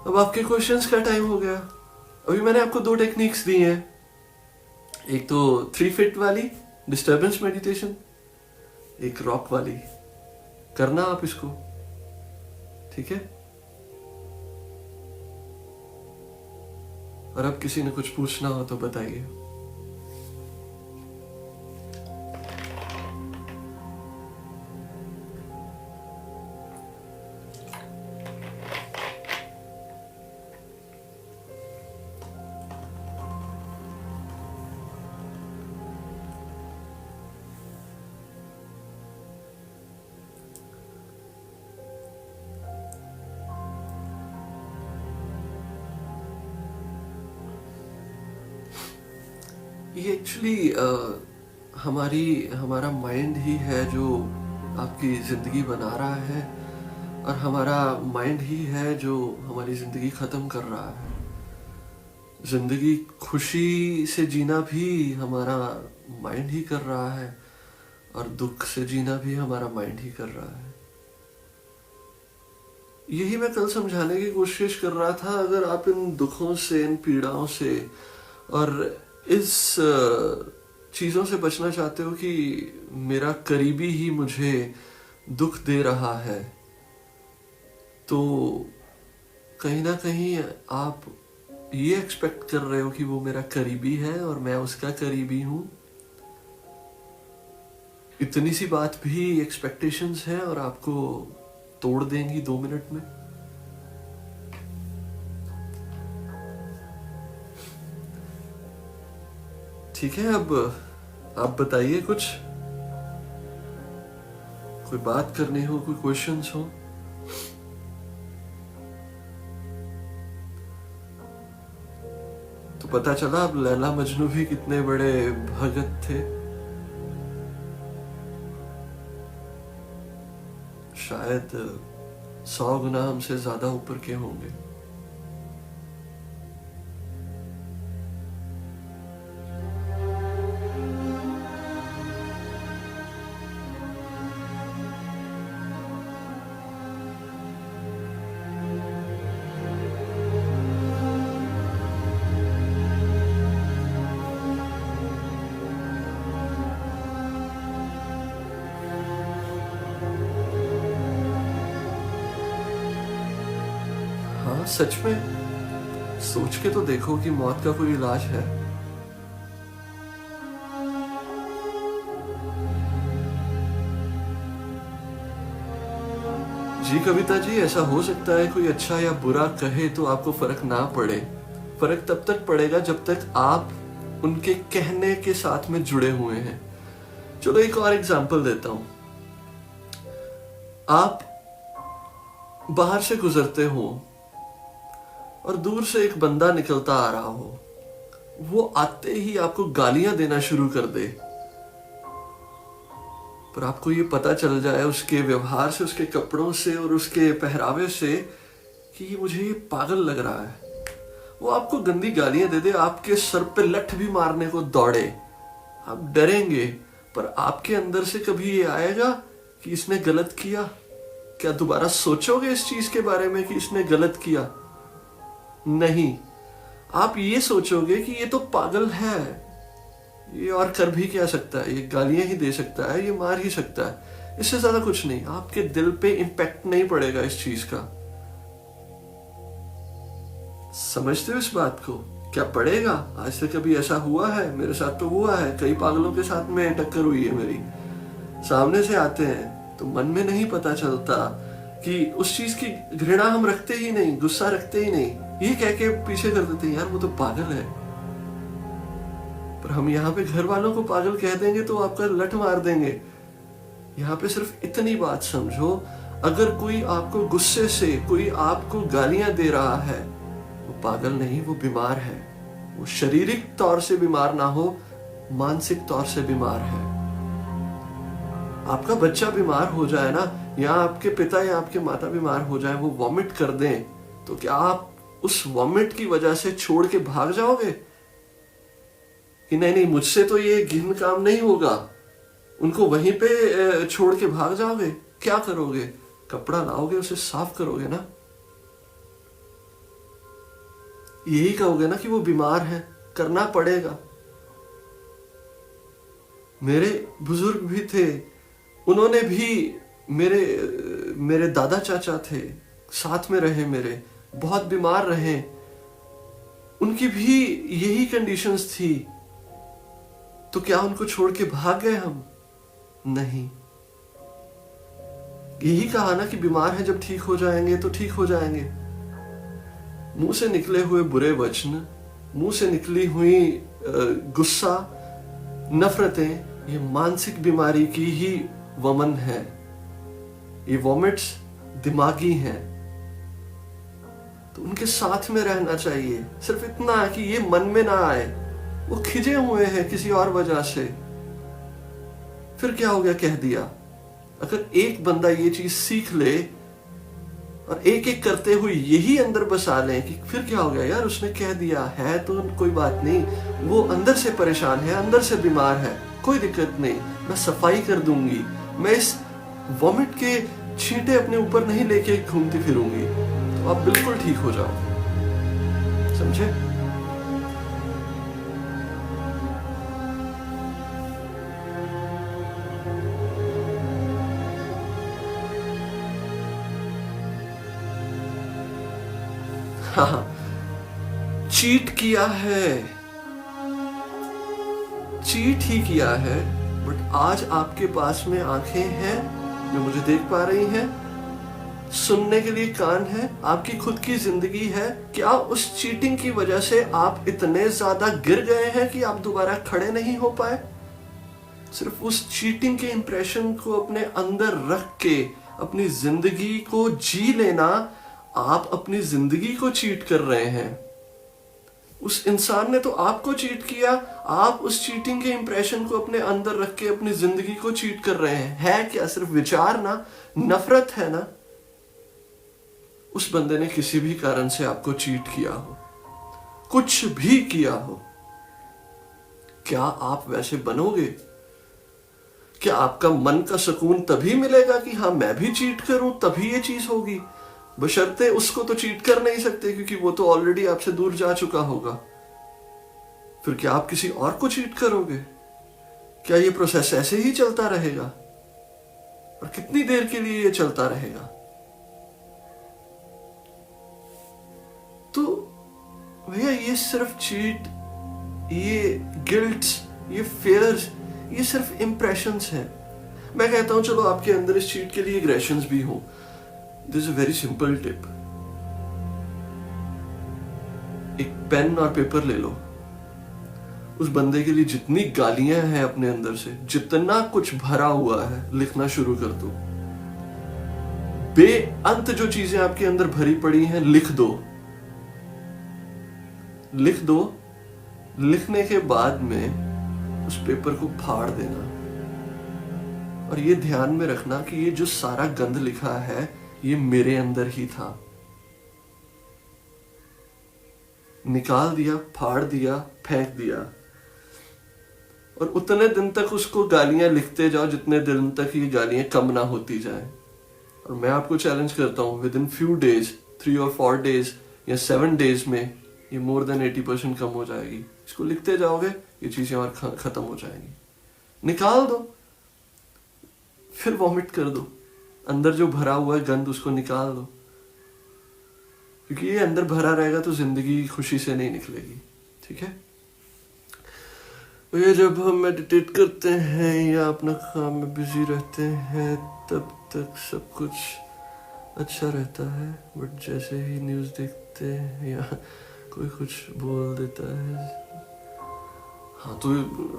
अब आपके क्वेश्चंस का टाइम हो गया। अभी मैंने आपको 2 टेक्निक्स दी हैं, एक तो 3 फीट वाली डिस्टर्बेंस मेडिटेशन, एक रॉक वाली। करना आप इसको, ठीक है? और अब किसी ने कुछ पूछना हो तो बताइए। ये एक्चुअली हमारा माइंड ही है जो आपकी जिंदगी बना रहा है, और हमारा माइंड ही है जो हमारी जिंदगी खत्म कर रहा है। जिंदगी खुशी से जीना भी हमारा माइंड ही कर रहा है, और दुख से जीना भी हमारा माइंड ही कर रहा है। यही मैं कल समझाने की कोशिश कर रहा था। अगर आप इन दुखों से, इन पीड़ाओं से और इस चीजों से बचना चाहते हो कि मेरा करीबी ही मुझे दुख दे रहा है, तो कहीं ना कहीं आप ये एक्सपेक्ट कर रहे हो कि वो मेरा करीबी है और मैं उसका करीबी हूं। इतनी सी बात भी एक्सपेक्टेशंस है और आपको तोड़ देंगी 2 मिनट में। ठीक है, अब आप बताइए, कुछ कोई बात करनी हो, कोई क्वेश्चंस हो। तो पता चला अब लैला मजनू भी कितने बड़े भगत थे। शायद 100 गुना हमसे ज्यादा ऊपर के होंगे। हाँ, सच में सोच के तो देखो कि मौत का कोई इलाज है। जी कविता जी, ऐसा हो सकता है कोई अच्छा या बुरा कहे तो आपको फर्क ना पड़े। फर्क तब तक पड़ेगा जब तक आप उनके कहने के साथ में जुड़े हुए हैं। चलो एक और एग्जांपल देता हूं। आप बाहर से गुजरते हो और दूर से एक बंदा निकलता आ रहा हो, वो आते ही आपको गालियां देना शुरू कर दे, पर आपको ये पता चल जाए उसके व्यवहार से, उसके कपड़ों से और उसके पहरावे से कि मुझे ये पागल लग रहा है। वो आपको गंदी गालियां दे दे, आपके सर पे लठ भी मारने को दौड़े, आप डरेंगे, पर आपके अंदर से कभी ये आएगा कि इसने गलत किया? क्या दोबारा सोचोगे इस चीज के बारे में कि इसने गलत किया? नहीं, आप ये सोचोगे कि ये तो पागल है, ये और कर भी क्या सकता है, ये गालियां ही दे सकता है, ये मार ही सकता है, इससे ज्यादा कुछ नहीं। आपके दिल पे इम्पैक्ट नहीं पड़ेगा इस चीज का। समझते हो इस बात को? क्या पड़ेगा? आज से कभी ऐसा हुआ है? मेरे साथ तो हुआ है, कई पागलों के साथ में टक्कर हुई है मेरी। सामने से आते हैं तो मन में नहीं पता चलता कि उस चीज की घृणा हम रखते ही नहीं, गुस्सा रखते ही नहीं, ये कह के पीछे कर देते हैं, यार वो तो पागल है। पर हम यहाँ पे घर वालों को पागल कह देंगे तो आपका लठ मार देंगे। यहाँ पे सिर्फ इतनी बात समझो, अगर कोई आपको गुस्से से, कोई आपको गालियां दे रहा है, वो पागल नहीं, वो बीमार है। वो शारीरिक तौर से बीमार ना हो, मानसिक तौर से बीमार है। आपका बच्चा बीमार हो जाए ना, या आपके पिता या आपके माता बीमार हो जाए, वो वॉमिट कर दें, तो क्या आप उस वॉमिट की वजह से छोड़ के भाग जाओगे कि नहीं नहीं मुझसे तो ये घिन काम नहीं होगा? उनको वहीं पे छोड़ के भाग जाओगे? क्या करोगे? कपड़ा लाओगे, उसे साफ करोगे ना। यही कहोगे ना कि वो बीमार है, करना पड़ेगा। मेरे बुजुर्ग भी थे, उन्होंने भी, मेरे दादा चाचा थे, साथ में रहे, मेरे बहुत बीमार रहे, उनकी भी यही कंडीशंस थी, तो क्या उनको छोड़ के भाग गए हम? नहीं। यही कहा ना कि बीमार है, जब ठीक हो जाएंगे तो ठीक हो जाएंगे। मुंह से निकले हुए बुरे वचन, मुंह से निकली हुई गुस्सा, नफरतें, ये मानसिक बीमारी की ही वमन है। ये वॉमिट्स दिमागी हैं, तो उनके साथ में रहना चाहिए। सिर्फ इतना कि ये मन में ना आए, वो खिजे हुए हैं किसी और वजह से, फिर क्या हो गया, कह दिया। अगर एक बंदा ये चीज सीख ले और एक एक करते हुए यही अंदर बसा लें कि फिर क्या हो गया यार, उसने कह दिया है तो कोई बात नहीं, वो अंदर से परेशान है, अंदर से बीमार है, कोई दिक्कत नहीं, मैं सफाई कर दूंगी, मैं इस वॉमिट के छींटे अपने ऊपर नहीं लेके घूमती फिरूंगी, तो आप बिल्कुल ठीक हो जाओ। समझे? हाँ, चीट किया है, चीट ही किया है, बट आज आपके पास में आंखें हैं जो मुझे देख पा रही हैं, सुनने के लिए कान है, आपकी खुद की जिंदगी है। क्या उस चीटिंग की वजह से आप इतने ज्यादा गिर गए हैं कि आप दोबारा खड़े नहीं हो पाए? सिर्फ उस चीटिंग के इंप्रेशन को अपने अंदर रख के अपनी जिंदगी को जी लेना, आप अपनी जिंदगी को चीट कर रहे हैं। उस इंसान ने तो आपको चीट किया, आप उस चीटिंग के इंप्रेशन को अपने अंदर रख के अपनी जिंदगी को चीट कर रहे हैं। है क्या सिर्फ विचार ना, नफरत है ना। उस बंदे ने किसी भी कारण से आपको चीट किया हो, कुछ भी किया हो, क्या आप वैसे बनोगे? क्या आपका मन का सुकून तभी मिलेगा कि हाँ मैं भी चीट करूं तभी ये चीज होगी? बशर्ते उसको तो चीट कर नहीं सकते क्योंकि वो तो ऑलरेडी आपसे दूर जा चुका होगा। फिर क्या आप किसी और को चीट करोगे? क्या ये प्रोसेस ऐसे ही चलता रहेगा? और कितनी देर के लिए ये चलता रहेगा? तो भैया ये सिर्फ चीट, ये गिल्ट, ये फेयर्स, ये सिर्फ इंप्रेशंस हैं। मैं कहता हूं चलो आपके अंदर इस चीट के लिए एग्रेशंस भी हो। This is a very simple tip. एक पेन और पेपर ले लो, उस बंदे के लिए जितनी गालियां हैं अपने अंदर से, जितना कुछ भरा हुआ है, लिखना शुरू कर दो। बेअंत जो चीजें आपके अंदर भरी पड़ी हैं लिख दो, लिख दो। लिखने के बाद में उस पेपर को फाड़ देना और ये ध्यान में रखना कि ये जो सारा गंद लिखा है ये मेरे अंदर ही था। निकाल दिया, फाड़ दिया, फेंक दिया। और उतने दिन तक उसको गालियां लिखते जाओ जितने दिन तक ये गालियां कम ना होती जाए। और मैं आपको चैलेंज करता हूं विद इन फ्यू डेज, 3 और 4 डेज या 7 डेज में ये मोर देन 80% कम हो जाएगी। इसको लिखते जाओगे ये चीजें और खत्म हो जाएंगी। निकाल दो, फिर वॉमिट कर दो। अंदर जो भरा हुआ है गंद उसको निकाल दो, क्योंकि ये अंदर भरा रहेगा तो जिंदगी खुशी से नहीं निकलेगी। ठीक है? ये जब हम मेडिटेट करते हैं या अपना काम में बिजी रहते हैं तब तक सब कुछ अच्छा रहता है, बट जैसे ही न्यूज़ देखते हैं या कोई कुछ बोल देता है, हाँ तो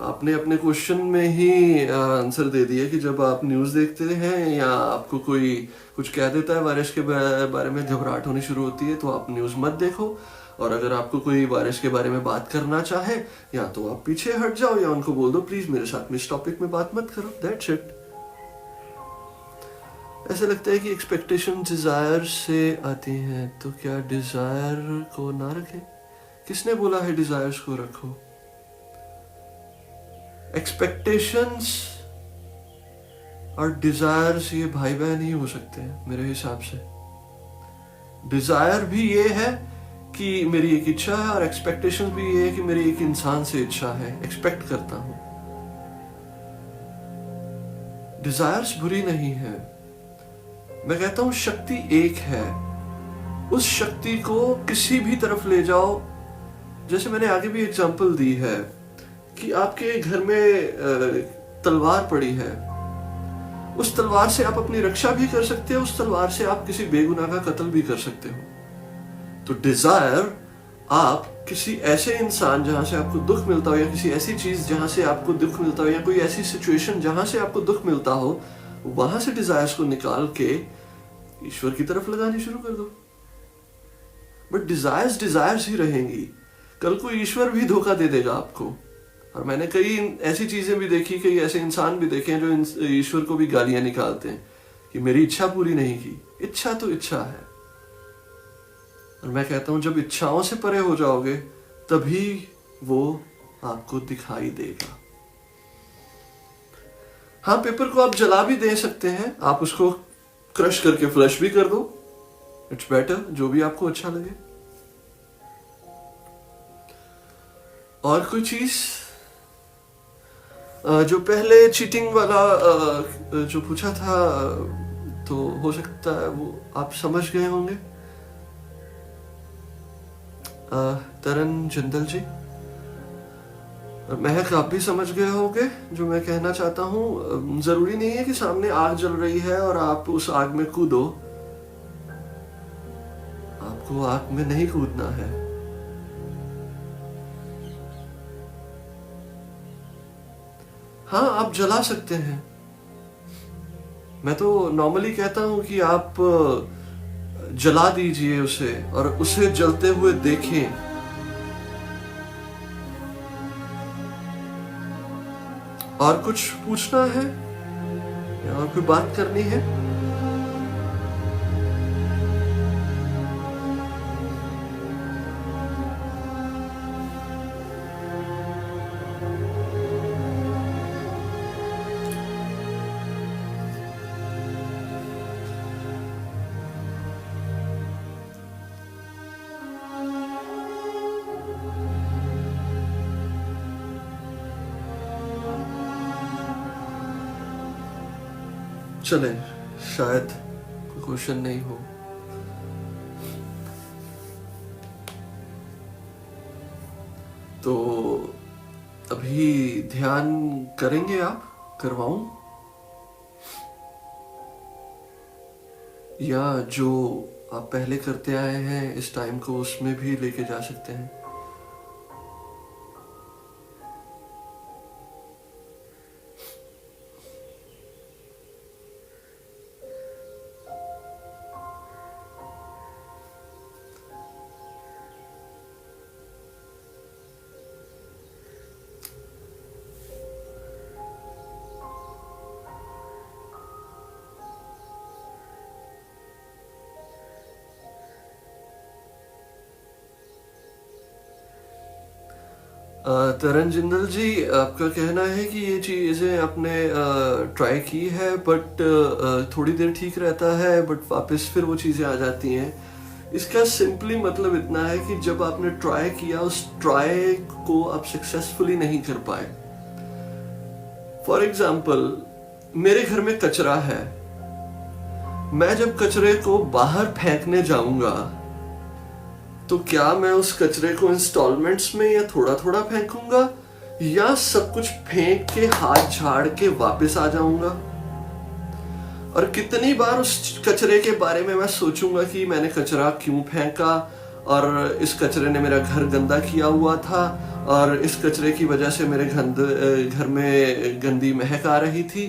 आपने अपने क्वेश्चन में ही आंसर दे दिया कि जब आप न्यूज़ देखते हैं या आपको कोई कुछ कह देता है वायरस के बारे में, घबराहट होनी शुरू होती है, तो आप न्यूज़ मत देखो। और अगर आपको कोई वायरस के बारे में बात करना चाहे या तो आप पीछे हट जाओ या उनको बोल दो प्लीज मेरे साथ में इस टॉपिक में बात मत करो। That's it. ऐसा लगता है कि एक्सपेक्टेशन डिजायर से आती हैं, तो क्या डिजायर को ना रखें? किसने बोला है डिजायर्स को रखो? एक्सपेक्टेशंस और डिजायर्स ये भाई बहन ही हो सकते हैं मेरे हिसाब से। डिजायर भी ये है कि मेरी एक इच्छा है और एक्सपेक्टेशन भी ये है कि मेरी एक इंसान से इच्छा है, एक्सपेक्ट करता हूं। डिजायर्स बुरी नहीं है। मैं कहता हूं शक्ति एक है, उस शक्ति को किसी भी तरफ ले जाओ। जैसे मैंने आगे भी एग्जांपल दी है कि आपके घर में तलवार पड़ी है, उस तलवार से आप अपनी रक्षा भी कर सकते हो, उस तलवार से आप किसी बेगुनाह का कत्ल भी कर सकते हो। तो डिजायर, आप किसी ऐसे इंसान जहां से आपको दुख मिलता हो या किसी ऐसी चीज जहां से आपको दुख मिलता हो या कोई ऐसी सिचुएशन जहां से आपको दुख मिलता हो, वहां से डिजायर्स को निकाल के ईश्वर की तरफ लगानी शुरू कर दो। बट डिजायर्स डिजायर्स ही रहेंगी, कल को ईश्वर भी धोखा दे देगा आपको। और मैंने कई ऐसी चीजें भी देखी, कई ऐसे इंसान भी देखे हैं जो ईश्वर को भी गालियां निकालते हैं कि मेरी इच्छा पूरी नहीं की। इच्छा तो इच्छा है, और मैं कहता हूं जब इच्छाओं से परे हो जाओगे तभी वो आपको दिखाई देगा। हाँ, पेपर को आप जला भी दे सकते हैं, आप उसको क्रश करके फ्लश भी कर दो, इट्स बेटर, जो भी आपको अच्छा लगे। और कोई चीज जो पहले चीटिंग वाला जो पूछा था, तो हो सकता है वो आप समझ गए होंगे। तरन जिंदल जी और महक, आप भी समझ गए होंगे जो मैं कहना चाहता हूं। जरूरी नहीं है कि सामने आग जल रही है और आप उस आग में कूदो, आपको आग में नहीं कूदना है। हाँ, आप जला सकते हैं। मैं तो नॉर्मली कहता हूं कि आप जला दीजिए उसे और उसे जलते हुए देखें। और कुछ पूछना है या और कोई बात करनी है? चले, शायद कोई क्वेश्चन नहीं हो। तो अभी ध्यान करेंगे आप, करवाऊं, या जो आप पहले करते आए हैं इस टाइम को उसमें भी लेके जा सकते हैं? तरन जिंदल जी, आपका कहना है कि ये चीजें आपने ट्राई की है, बट थोड़ी देर ठीक रहता है, बट वापस फिर वो चीजें आ जाती हैं। इसका सिंपली मतलब इतना है कि जब आपने ट्राई किया, उस ट्राई को आप सक्सेसफुली नहीं कर पाए। फॉर एग्जाम्पल, मेरे घर में कचरा है, मैं जब कचरे को बाहर फेंकने जाऊंगा तो क्या मैं उस कचरे को इंस्टॉलमेंट्स में या थोड़ा थोड़ा फेंकूंगा, या सब कुछ फेंक के हाथ झाड़ के वापस आ जाऊंगा? और कितनी बार उस कचरे के बारे में मैं सोचूंगा कि मैंने कचरा क्यों फेंका, और इस कचरे ने मेरा घर गंदा किया हुआ था, और इस कचरे की वजह से मेरे घर में गंदी महक आ रही थी।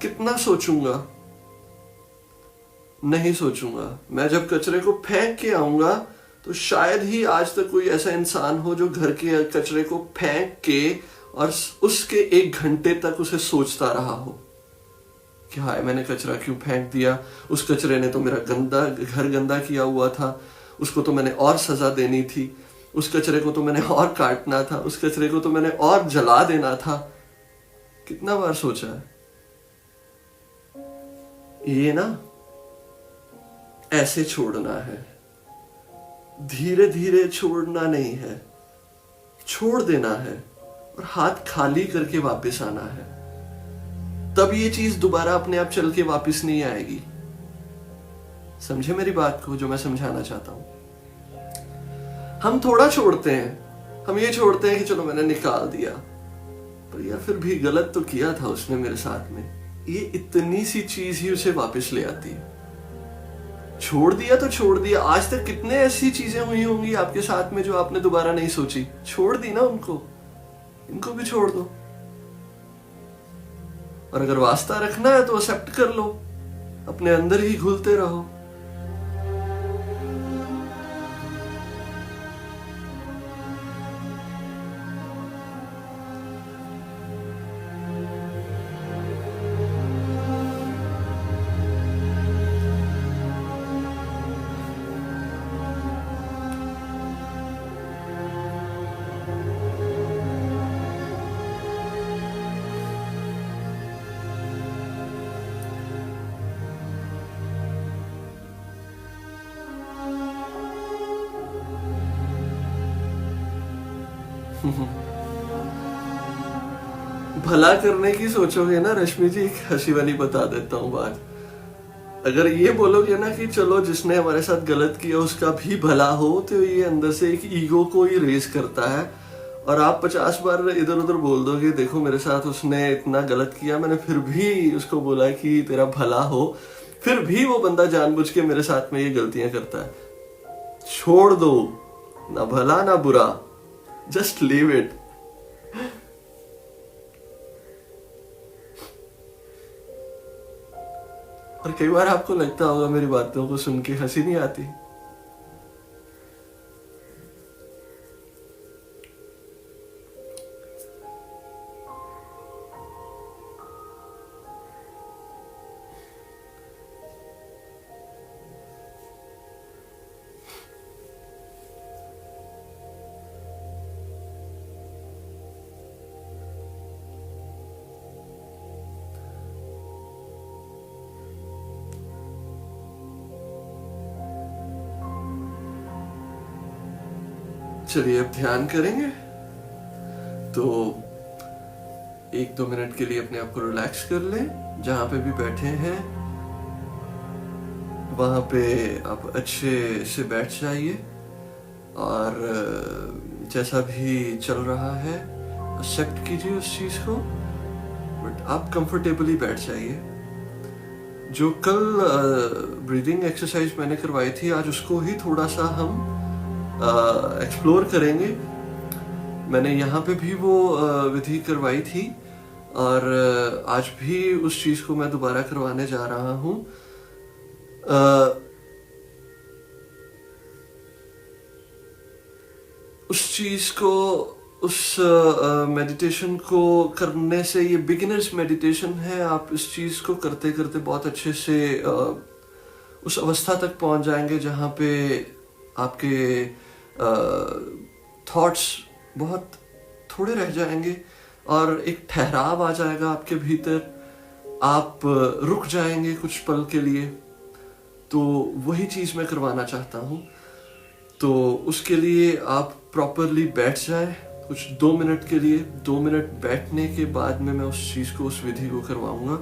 कितना सोचूंगा? नहीं सोचूंगा। मैं जब कचरे को फेंक के आऊंगा तो शायद ही आज तक कोई ऐसा इंसान हो जो घर के कचरे को फेंक के और उसके 1 घंटे तक उसे सोचता रहा हो कि हाय, मैंने कचरा क्यों फेंक दिया, उस कचरे ने तो मेरा घर गंदा किया हुआ था, उसको तो मैंने और सजा देनी थी, उस कचरे को तो मैंने और काटना था, उस कचरे को तो मैंने और जला देना था। कितना बार सोचा है? ये ना ऐसे छोड़ना है, धीरे धीरे छोड़ना नहीं है, छोड़ देना है और हाथ खाली करके वापस आना है। तब ये चीज दोबारा अपने आप चल के वापस नहीं आएगी। समझे मेरी बात को, जो मैं समझाना चाहता हूं? हम थोड़ा छोड़ते हैं, हम ये छोड़ते हैं कि चलो मैंने निकाल दिया, पर यार फिर भी गलत तो किया था उसने मेरे साथ में। ये इतनी सी चीज ही उसे वापस ले आती है। छोड़ दिया तो छोड़ दिया। आज तक कितने ऐसी चीजें हुई होंगी आपके साथ में जो आपने दोबारा नहीं सोची, छोड़ दी ना उनको, इनको भी छोड़ दो। और अगर वास्ता रखना है तो एक्सेप्ट कर लो, अपने अंदर ही घुलते रहो। भला करने की सोचोगे ना रश्मि जी, एक हंसी वाली बता देता हूँ बात। अगर ये बोलोगे ना कि चलो जिसने हमारे साथ गलत किया उसका भी भला हो, तो ये अंदर से एक ईगो को ही रेस करता है। और आप 50 बार इधर उधर बोल दोगे, देखो मेरे साथ उसने इतना गलत किया, मैंने फिर भी उसको बोला कि तेरा भला हो, फिर भी वो बंदा जानबूझ के मेरे साथ में ये गलतियां करता है। छोड़ दो, ना भला ना बुरा, जस्ट लीव इट। और कई बार आपको लगता होगा मेरी बातों को सुन के हंसी नहीं आती। चलिए अब ध्यान करेंगे, तो 1-2 मिनट के लिए अपने आप को रिलैक्स कर लें। जहां पे भी बैठे हैं वहां पे आप अच्छे से बैठ जाइए, और जैसा भी चल रहा है एक्सेप्ट कीजिए उस चीज को, बट आप कंफर्टेबली बैठ जाइए। जो कल ब्रीदिंग एक्सरसाइज मैंने करवाई थी, आज उसको ही थोड़ा सा हम एक्सप्लोर करेंगे। मैंने यहाँ पे भी वो विधि करवाई थी, और आज भी उस चीज को मैं दोबारा करवाने जा रहा हूँ। उस चीज को, उस मेडिटेशन को करने से, ये बिगिनर्स मेडिटेशन है, आप इस चीज को करते करते बहुत अच्छे से उस अवस्था तक पहुंच जाएंगे जहां पे आपके थॉट्स बहुत थोड़े रह जाएंगे और एक ठहराव आ जाएगा आपके भीतर। आप रुक जाएंगे कुछ पल के लिए। तो वही चीज मैं करवाना चाहता हूँ। तो उसके लिए आप प्रॉपरली बैठ जाए कुछ 2 मिनट के लिए। 2 मिनट बैठने के बाद में मैं उस चीज को, उस विधि को करवाऊंगा।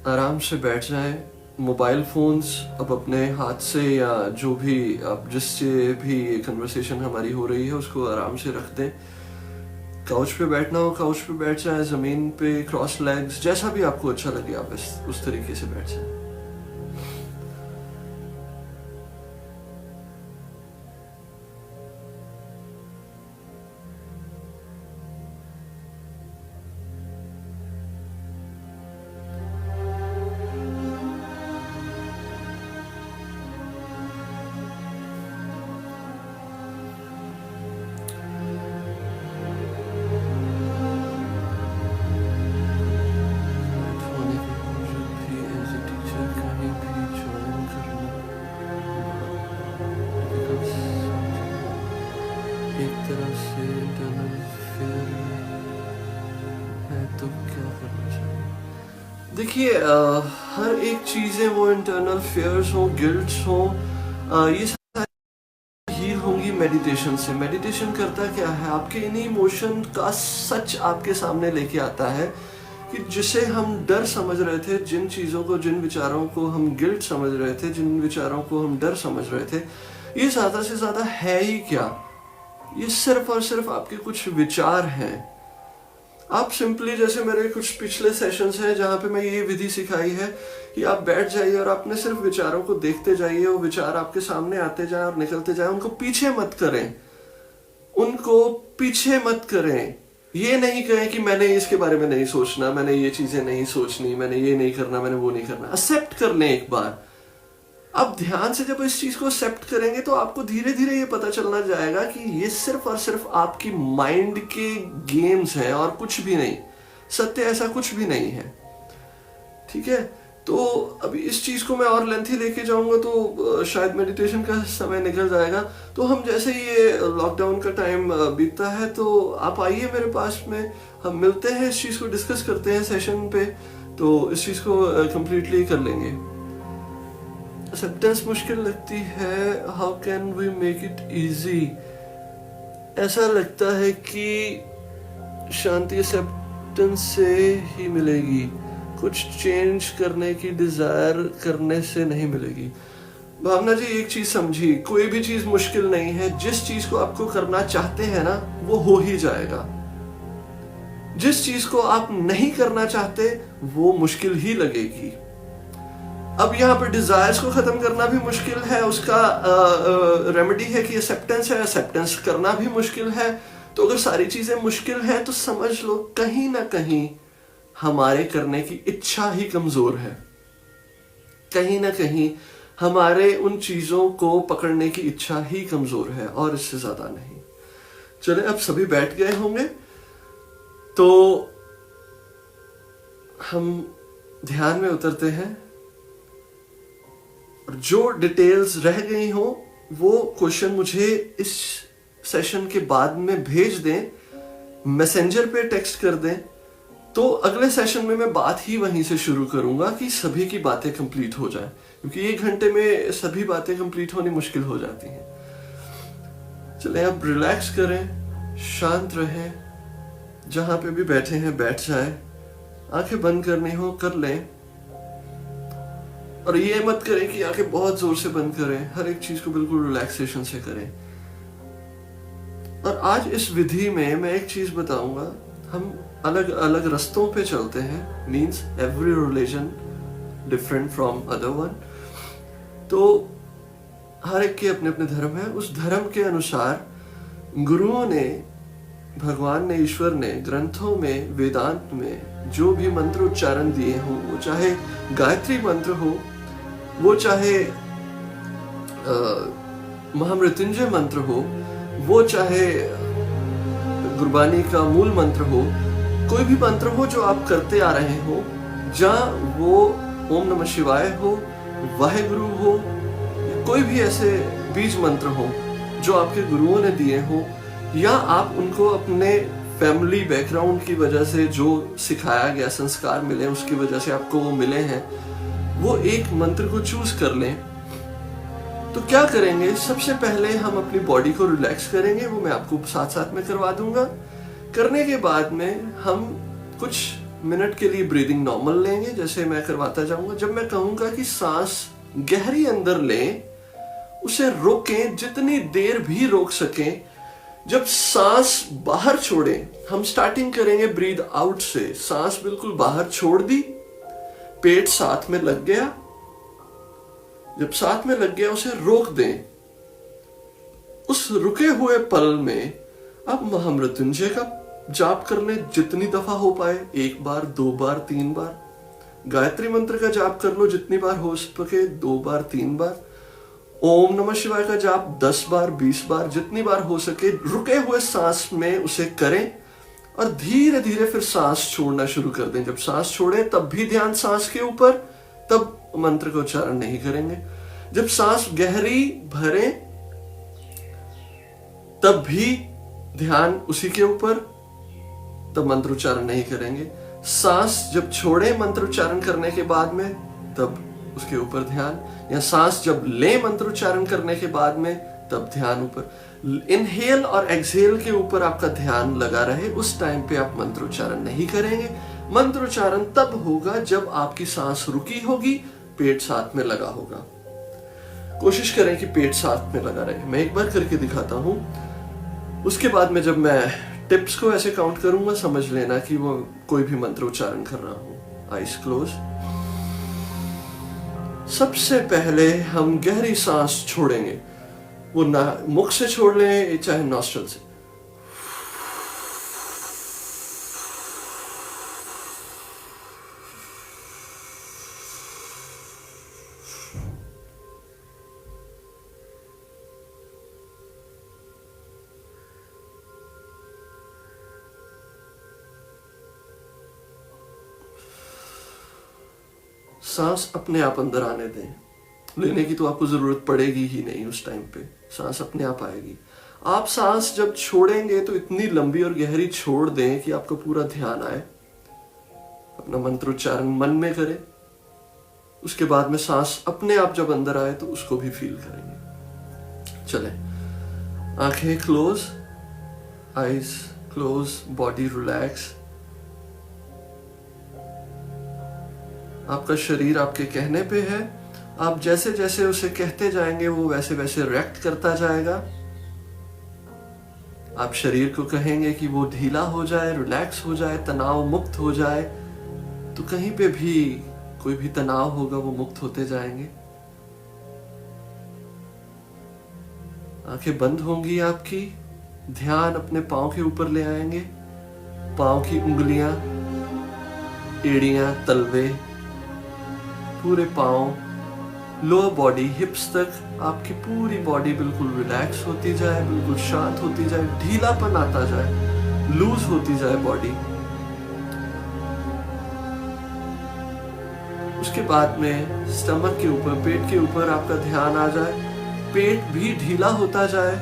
आराम से बैठ जाए। मोबाइल फोन्स अब अपने हाथ से, या जो भी आप जिससे भी कन्वर्सेशन हमारी हो रही है उसको आराम से रख दें। काउच पे बैठना हो काउच पे बैठ जाए, जमीन पे क्रॉस लेग्स, जैसा भी आपको अच्छा लगे आप उस तरीके से बैठ जाए। एक तरह से इंटरनल फेयर है तो क्या करना चाहिए? देखिए, हर एक चीजें, वो इंटरनल फेयर्स हो, गिल्ट्स हो, ये सारी हील होंगी मेडिटेशन से। मेडिटेशन करता क्या है, आपके इन्हीं इमोशन का सच आपके सामने लेके आता है कि जिसे हम डर समझ रहे थे, जिन चीजों को, जिन विचारों को हम गिल्ट समझ रहे थे, जिन विचारों को हम डर समझ रहे थे, ये ज्यादा से ज्यादा है ही क्या? ये सिर्फ और सिर्फ आपके कुछ विचार हैं। आप सिंपली, जैसे मेरे कुछ पिछले सेशंस हैं जहां पे मैं ये विधि सिखाई है कि आप बैठ जाइए और अपने सिर्फ विचारों को देखते जाइए। वो विचार आपके सामने आते जाए और निकलते जाए। उनको पीछे मत करें, उनको पीछे मत करें। ये नहीं कहें कि मैंने इसके बारे में नहीं सोचना, मैंने ये चीजें नहीं सोचनी, मैंने ये नहीं करना, मैंने वो नहीं करना। एक्सेप्ट कर लें एक बार। अब ध्यान से जब इस चीज को एक्सेप्ट करेंगे तो आपको धीरे धीरे ये पता चलना जाएगा कि ये सिर्फ और सिर्फ आपकी माइंड के गेम्स हैं और कुछ भी नहीं। सत्य ऐसा कुछ भी नहीं है। ठीक है, तो अभी इस चीज को मैं और लेंथी लेके जाऊंगा तो शायद मेडिटेशन का समय निकल जाएगा। तो हम जैसे ये लॉकडाउन का टाइम बीतता है तो आप आइए मेरे पास में, हम मिलते हैं, इस चीज को डिस्कस करते हैं सेशन पे, तो इस चीज को कंप्लीटली कर लेंगे। एक्सेप्टेंस मुश्किल लगती है, how can we make it easy? ऐसा लगता है कि शांति एक्सेप्टेंस से ही मिलेगी, कुछ चेंज करने की डिजायर करने से नहीं मिलेगी। भावना जी एक चीज समझी, कोई भी चीज मुश्किल नहीं है। जिस चीज को आपको करना चाहते हैं ना, वो हो ही जाएगा। जिस चीज को आप नहीं करना चाहते वो मुश्किल ही लगेगी। अब यहाँ पे डिजायर्स को खत्म करना भी मुश्किल है, उसका रेमेडी है कि एक्सेप्टेंस है, एक्सेप्टेंस करना भी मुश्किल है। तो अगर सारी चीजें मुश्किल हैं तो समझ लो कहीं ना कहीं हमारे करने की इच्छा ही कमजोर है, कहीं ना कहीं हमारे उन चीजों को पकड़ने की इच्छा ही कमजोर है, और इससे ज्यादा नहीं। चले अब सभी बैठ गए होंगे तो हम ध्यान में उतरते हैं, और जो डिटेल्स रह गई हो वो क्वेश्चन मुझे इस सेशन के बाद में भेज दें, मैसेंजर पे टेक्स्ट कर दें, तो अगले सेशन में मैं बात ही वहीं से शुरू करूंगा कि सभी की बातें कंप्लीट हो जाएं, क्योंकि 1 घंटे में सभी बातें कंप्लीट होनी मुश्किल हो जाती हैं। चलें अब रिलैक्स करें, शांत रहें, जहां पे भी बैठे हैं बैठ जाएं, आंखें बंद करनी हो कर लें, और ये मत करें कि आंखें बहुत जोर से बंद करें, हर एक चीज को बिल्कुल रिलैक्सेशन से करें। और आज इस विधि में मैं एक चीज बताऊंगा, हम अलग अलग रास्तों पे चलते हैं, means every religion different from other one. तो हर एक के अपने अपने धर्म है, उस धर्म के अनुसार गुरुओं ने, भगवान ने, ईश्वर ने ग्रंथों में, वेदांत में जो भी मंत्र उच्चारण दिए हों, वो चाहे गायत्री मंत्र हो, वो चाहे महामृत्युंजय मंत्र हो, वो चाहे गुरबानी का मूल मंत्र हो, कोई भी मंत्र हो जो आप करते आ रहे हो, जहाँ वो ओम नमः शिवाय हो, वाहेगुरु हो, कोई भी ऐसे बीज मंत्र हो जो आपके गुरुओं ने दिए हो, या आप उनको अपने फैमिली बैकग्राउंड की वजह से जो सिखाया गया, संस्कार मिले, उसकी वजह से आपको वो मिले हैं, वो एक मंत्र को चूज कर लें। तो क्या करेंगे, सबसे पहले हम अपनी बॉडी को रिलैक्स करेंगे, वो मैं आपको साथ साथ में करवा दूंगा। करने के बाद में हम कुछ मिनट के लिए ब्रीदिंग नॉर्मल लेंगे, जैसे मैं करवाता जाऊंगा। जब मैं कहूंगा कि सांस गहरी अंदर लें, उसे रोकें, जितनी देर भी रोक सकें। जब सांस बाहर छोड़ें, हम स्टार्टिंग करेंगे ब्रीद आउट से, सांस बिल्कुल बाहर छोड़ दी, पेट साथ में लग गया। जब साथ में लग गया उसे रोक दें। उस रुके हुए पल में अब महामृत्युंजय का जाप कर लें, जितनी दफा हो पाए, 1 बार, 2 बार, 3 बार। गायत्री मंत्र का जाप कर लो जितनी बार हो सके, 2 बार, 3 बार। ओम नमः शिवाय का जाप 10 बार, 20 बार, जितनी बार हो सके रुके हुए सांस में उसे करें, और धीरे धीरे फिर सांस छोड़ना शुरू कर दें। जब सांस छोड़ें तब भी ध्यान सांस के ऊपर, तब मंत्र का उच्चारण नहीं करेंगे। जब सांस गहरी भरें तब भी ध्यान उसी के ऊपर, तब मंत्र उच्चारण नहीं करेंगे। सांस जब छोड़ें मंत्र उच्चारण करने के बाद में, तब उसके ऊपर ध्यान, या सांस जब लें मंत्र उच्चारण करने के बाद में, तब ध्यान ऊपर। इनहेल और एक्सहेल के ऊपर आपका ध्यान लगा रहे, उस टाइम पे आप मंत्र उच्चारण नहीं करेंगे। मंत्र उच्चारण तब होगा जब आपकी सांस रुकी होगी, पेट साथ में लगा होगा। कोशिश करें कि पेट साथ में लगा रहे। मैं एक बार करके दिखाता हूं, उसके बाद में जब मैं टिप्स को ऐसे काउंट करूंगा, समझ लेना कि वो कोई भी मंत्र उच्चारण कर रहा हूं। Eyes close. सबसे पहले हम गहरी सांस छोड़ेंगे, वो ना मुख से छोड़ लें चाहे नॉस्ट्रल से। सांस अपने आप अंदर आने दें, लेने की तो आपको जरूरत पड़ेगी ही नहीं। उस टाइम पे सांस अपने आप आएगी। आप सांस जब छोड़ेंगे तो इतनी लंबी और गहरी छोड़ दें कि आपको पूरा ध्यान आए। अपना मंत्र उच्चारण मन में करें, उसके बाद में सांस अपने आप जब अंदर आए तो उसको भी फील करेंगे। चले, आंखें close, eyes close, body relax. आपका शरीर आपके कहने पे है, आप जैसे जैसे उसे कहते जाएंगे वो वैसे वैसे रिएक्ट करता जाएगा। आप शरीर को कहेंगे कि वो ढीला हो जाए, रिलैक्स हो जाए, तनाव मुक्त हो जाए, तो कहीं पे भी कोई भी तनाव होगा वो मुक्त होते जाएंगे। आंखें बंद होंगी आपकी, ध्यान अपने पांव के ऊपर ले आएंगे। पांव की उंगलियां, एड़ियां, तलवे, पूरे पांव, लोअर बॉडी, हिप्स तक आपकी पूरी बॉडी बिल्कुल रिलैक्स होती जाए, बिल्कुल शांत होती जाए, ढीलापन आता जाए, लूज होती जाए बॉडी। उसके बाद में स्टमक के ऊपर, पेट के ऊपर आपका ध्यान आ जाए, पेट भी ढीला होता जाए,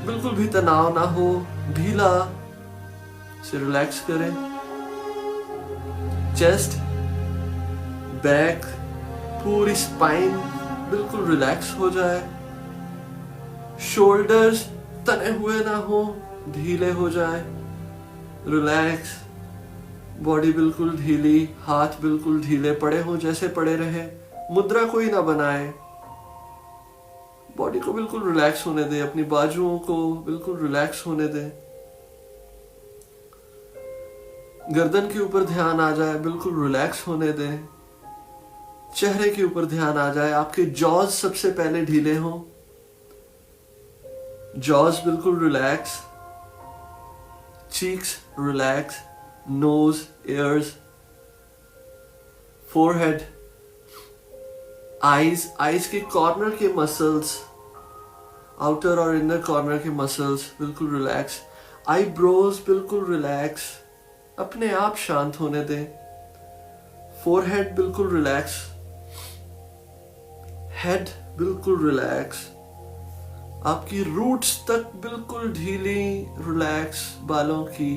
बिल्कुल भी तनाव ना हो, ढीला से रिलैक्स करें। चेस्ट, बैक, पूरी स्पाइन बिल्कुल रिलैक्स हो जाए। शोल्डर्स तने हुए ना हो, ढीले हो जाए, रिलैक्स। बॉडी बिल्कुल ढीली, हाथ बिल्कुल ढीले पड़े हो, जैसे पड़े रहे, मुद्रा कोई ना बनाए। बॉडी को बिल्कुल रिलैक्स होने दें, अपनी बाजुओं को बिल्कुल रिलैक्स होने दें। गर्दन के ऊपर ध्यान आ जाए, बिल्कुल रिलैक्स होने दें। चेहरे के ऊपर ध्यान आ जाए, आपके जॉज सबसे पहले ढीले हों, जॉज बिल्कुल relax, cheeks relax, nose, ears, forehead, eyes के कॉर्नर के मसल्स, आउटर और इनर कॉर्नर के मसल्स बिल्कुल रिलैक्स। आईब्रोज बिल्कुल रिलैक्स, अपने आप शांत होने दें। फोरहेड बिल्कुल रिलैक्स, हेड बिल्कुल रिलैक्स, आपकी रूट्स तक बिल्कुल ढीली, रिलैक्स, बालों की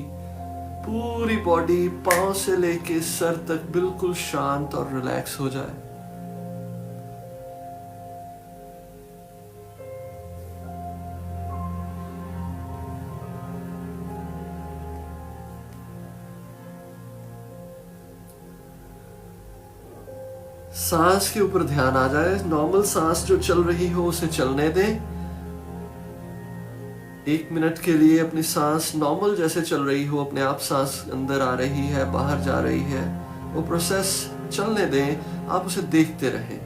पूरी बॉडी पांव से लेके सर तक बिल्कुल शांत और रिलैक्स हो जाए। सांस के ऊपर ध्यान आ जाए, नॉर्मल सांस जो चल रही हो उसे चलने दें। 1 मिनट के लिए अपनी सांस नॉर्मल जैसे चल रही हो, अपने आप सांस अंदर आ रही है, बाहर जा रही है, वो प्रोसेस चलने दें, आप उसे देखते रहें।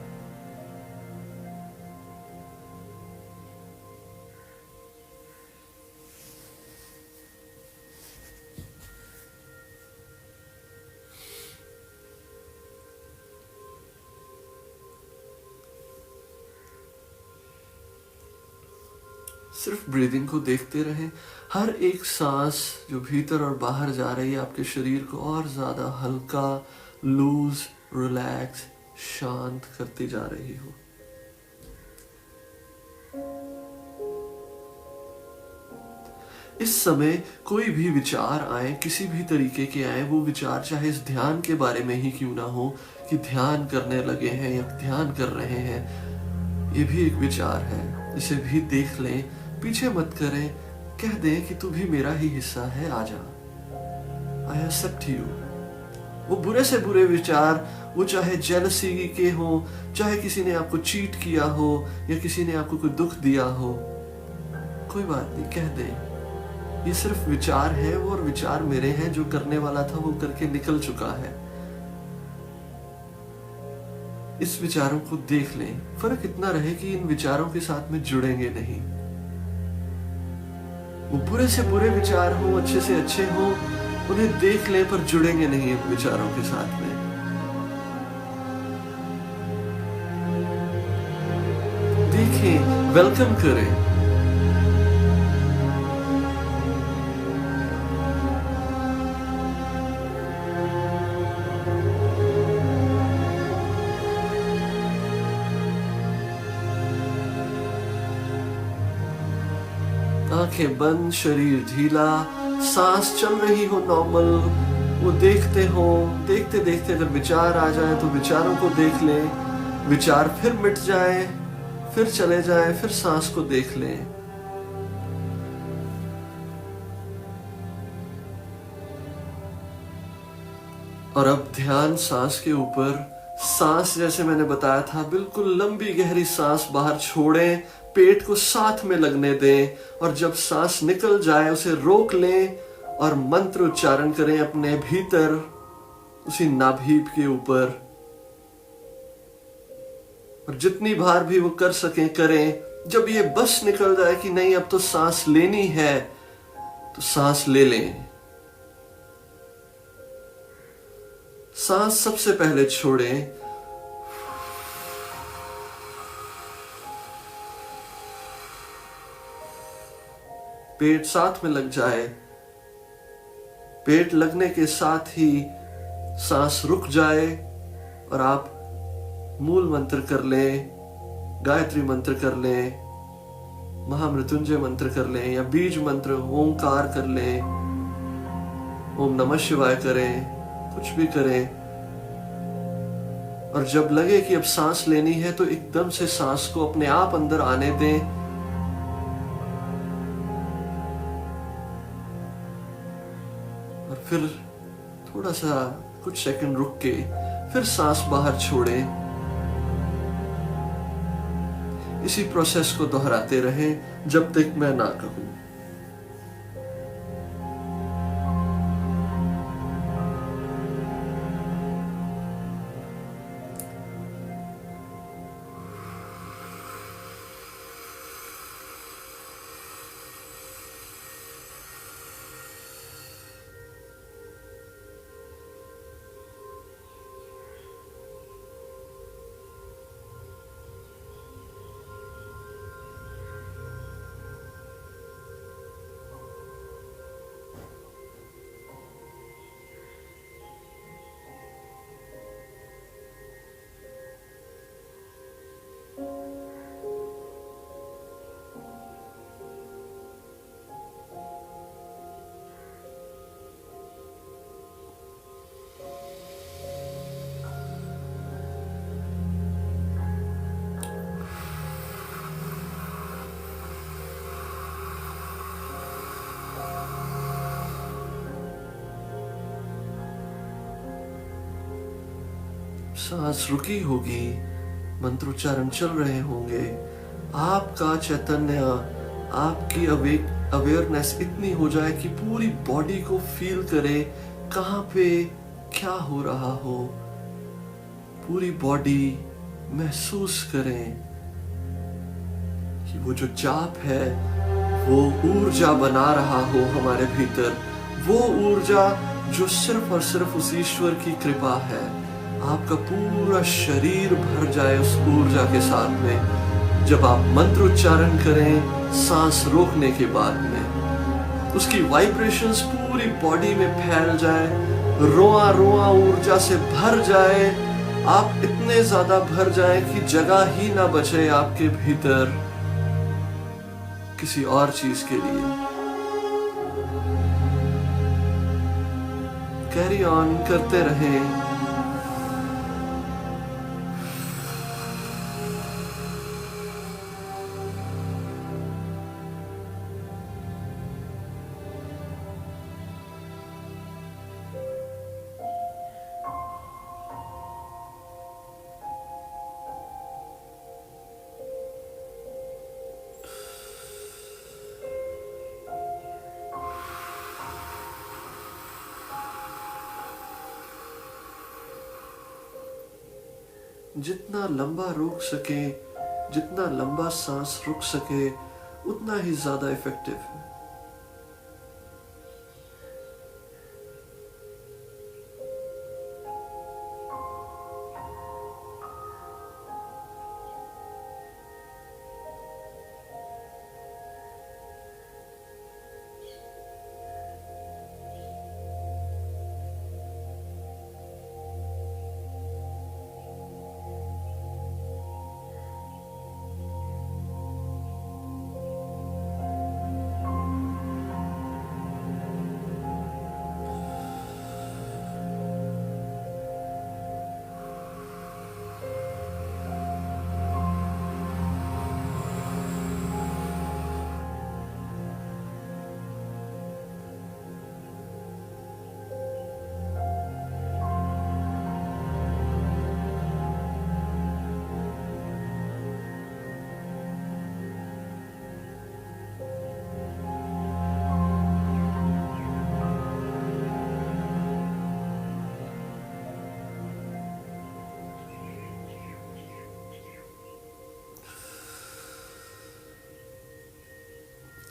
सिर्फ ब्रीदिंग को देखते रहें। हर एक सांस जो भीतर और बाहर जा रही है आपके शरीर को और ज्यादा हल्का, लूज, रिलैक्स, शांत करती जा रही हो। इस समय कोई भी विचार आए, किसी भी तरीके के आए, वो विचार चाहे इस ध्यान के बारे में ही क्यों ना हो कि ध्यान करने लगे हैं या ध्यान कर रहे हैं, ये भी एक विचार है, इसे भी देख लें, पीछे मत करें, कह दें कि तू भी मेरा ही हिस्सा है, आजा, आई एक्सेप्ट यू। वो बुरे से बुरे विचार, वो चाहे जेलसी के हो, चाहे किसी ने आपको चीट किया हो या किसी ने आपको कोई दुख दिया हो, कोई बात नहीं, कह दें ये सिर्फ विचार है, वो और विचार मेरे हैं, जो करने वाला था वो करके निकल चुका है। इस विचारों को देख लें, फर्क इतना रहे कि इन विचारों के साथ में जुड़ेंगे नहीं। वो बुरे से बुरे विचार हो, अच्छे से अच्छे हो, उन्हें देख लें पर जुड़ेंगे नहीं इन विचारों के साथ में। देखें, वेलकम करें। आंखें बंद, शरीर ढीला, सांस चल रही हो नॉर्मल, वो देखते हो। देखते देखते अगर विचार आ जाए तो विचारों को देख लें, विचार फिर मिट जाए, फिर चले जाए, फिर सांस को देख लें। और अब ध्यान सांस के ऊपर। सांस जैसे मैंने बताया था, बिल्कुल लंबी गहरी सांस बाहर छोड़ें, पेट को साथ में लगने दें, और जब सांस निकल जाए उसे रोक लें और मंत्र उच्चारण करें अपने भीतर, उसी नाभि के ऊपर। और जितनी बार भी वो कर सकें करें। जब ये बस निकल जाए कि नहीं अब तो सांस लेनी है, तो सांस ले लें। सांस सबसे पहले छोड़ें। पेट साथ में लग जाए। पेट लगने के साथ ही सांस रुक जाए और आप मूल मंत्र कर लें, गायत्री मंत्र कर लें, महामृत्युंजय मंत्र कर लें, या बीज मंत्र ओंकार कर लें, ओम नमः शिवाय करें, कुछ भी करें। और जब लगे कि अब सांस लेनी है तो एकदम से सांस को अपने आप अंदर आने दें। और फिर थोड़ा सा कुछ सेकंड रुक के फिर सांस बाहर छोड़ें। इसी प्रोसेस को दोहराते रहें जब तक मैं ना कहूं। सांस रुकी होगी, मंत्रोच्चारण चल रहे होंगे। आपका चैतन्य, आपकी अवेयरनेस इतनी हो जाए कि पूरी बॉडी को फील करे, कहाँ पे क्या हो रहा हो। पूरी बॉडी महसूस करें कि वो जो जाप है वो ऊर्जा बना रहा हो हमारे भीतर। वो ऊर्जा जो सिर्फ और सिर्फ उस ईश्वर की कृपा है। आपका पूरा शरीर भर जाए उस ऊर्जा के साथ में। जब आप मंत्र उच्चारण करें सांस रोकने के बाद में, उसकी वाइब्रेशंस पूरी बॉडी में फैल जाए, रोआ रोआ ऊर्जा से भर जाए। आप इतने ज्यादा भर जाए कि जगह ही ना बचे आपके भीतर किसी और चीज के लिए। कैरी ऑन करते रहें। जितना लंबा रोक सके, जितना लंबा सांस रुक सके, उतना ही ज्यादा इफेक्टिव है।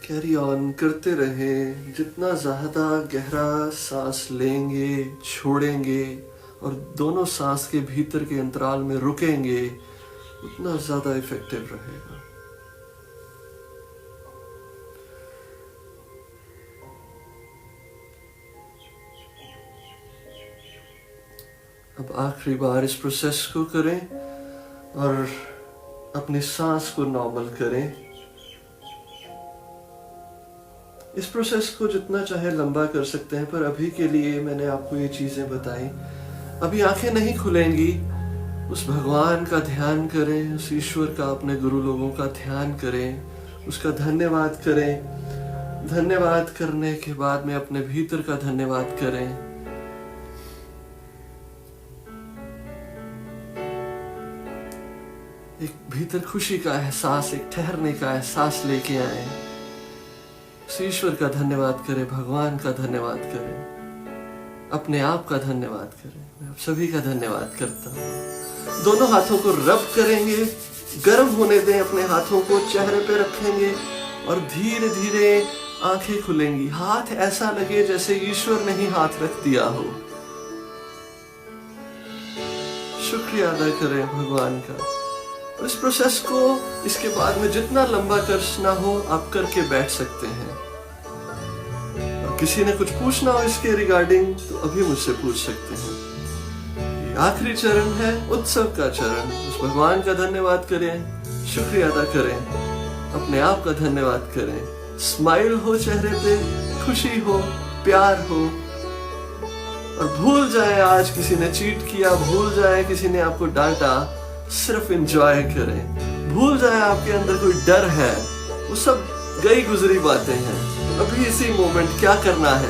कैरी ऑन करते रहें। जितना ज़्यादा गहरा सांस लेंगे, छोड़ेंगे और दोनों सांस के भीतर के अंतराल में रुकेंगे, उतना ज़्यादा इफेक्टिव रहेगा। अब आखिरी बार इस प्रोसेस को करें और अपनी सांस को नॉर्मल करें। इस प्रोसेस को जितना चाहे लंबा कर सकते हैं, पर अभी के लिए मैंने आपको ये चीजें बताई। अभी आंखें नहीं खुलेंगी। उस भगवान का ध्यान करें, उस ईश्वर का, अपने गुरु लोगों का ध्यान करें, उसका धन्यवाद करें। धन्यवाद करने के बाद में अपने भीतर का धन्यवाद करें। एक भीतर खुशी का एहसास, एक ठहरने का एहसास लेके आए। ईश्वर का धन्यवाद करें, भगवान का धन्यवाद करें, अपने आप का धन्यवाद करें। मैं आप सभी का धन्यवाद करता हूँ। दोनों हाथों को रब करेंगे, गर्म होने दें अपने हाथों को, चेहरे पे रखेंगे और धीरे धीरे आंखें खुलेंगी। हाथ ऐसा लगे जैसे ईश्वर ने ही हाथ रख दिया हो। शुक्रिया अदा करें भगवान का। इस प्रोसेस को इसके बाद में जितना लंबा करना हो आप करके बैठ सकते हैं। और किसी ने कुछ पूछना हो इसके रिगार्डिंग तो अभी मुझसे पूछ सकते हैं। ये आखिरी चरण है, उत्सव का चरण। उस भगवान का धन्यवाद करें, शुक्रिया अदा करें, अपने आप का धन्यवाद करें। स्माइल हो चेहरे पे, खुशी हो, प्यार हो। और भूल जाए आज किसी ने चीट किया, भूल जाए किसी ने आपको डांटा, सिर्फ एंजॉय करें। भूल जाए आपके अंदर कोई डर है, वो सब गई गुजरी बातें हैं। अभी इसी मोमेंट क्या करना है,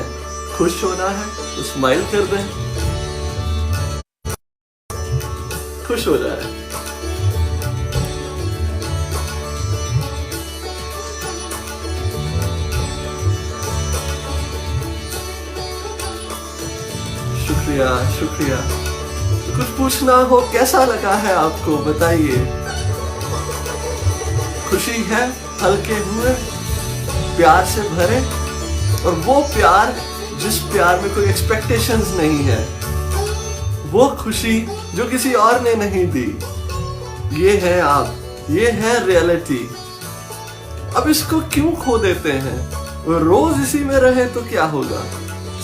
खुश होना है तो स्माइल कर दें, खुश हो जाए। शुक्रिया शुक्रिया। कुछ पूछना हो, कैसा लगा है आपको बताइए। खुशी है, हल्के हुए, प्यार से भरे, और वो प्यार जिस प्यार में कोई एक्सपेक्टेशंस नहीं है, वो खुशी जो किसी और ने नहीं दी। ये है आप, ये है रियलिटी। अब इसको क्यों खो देते हैं? रोज इसी में रहे तो क्या होगा?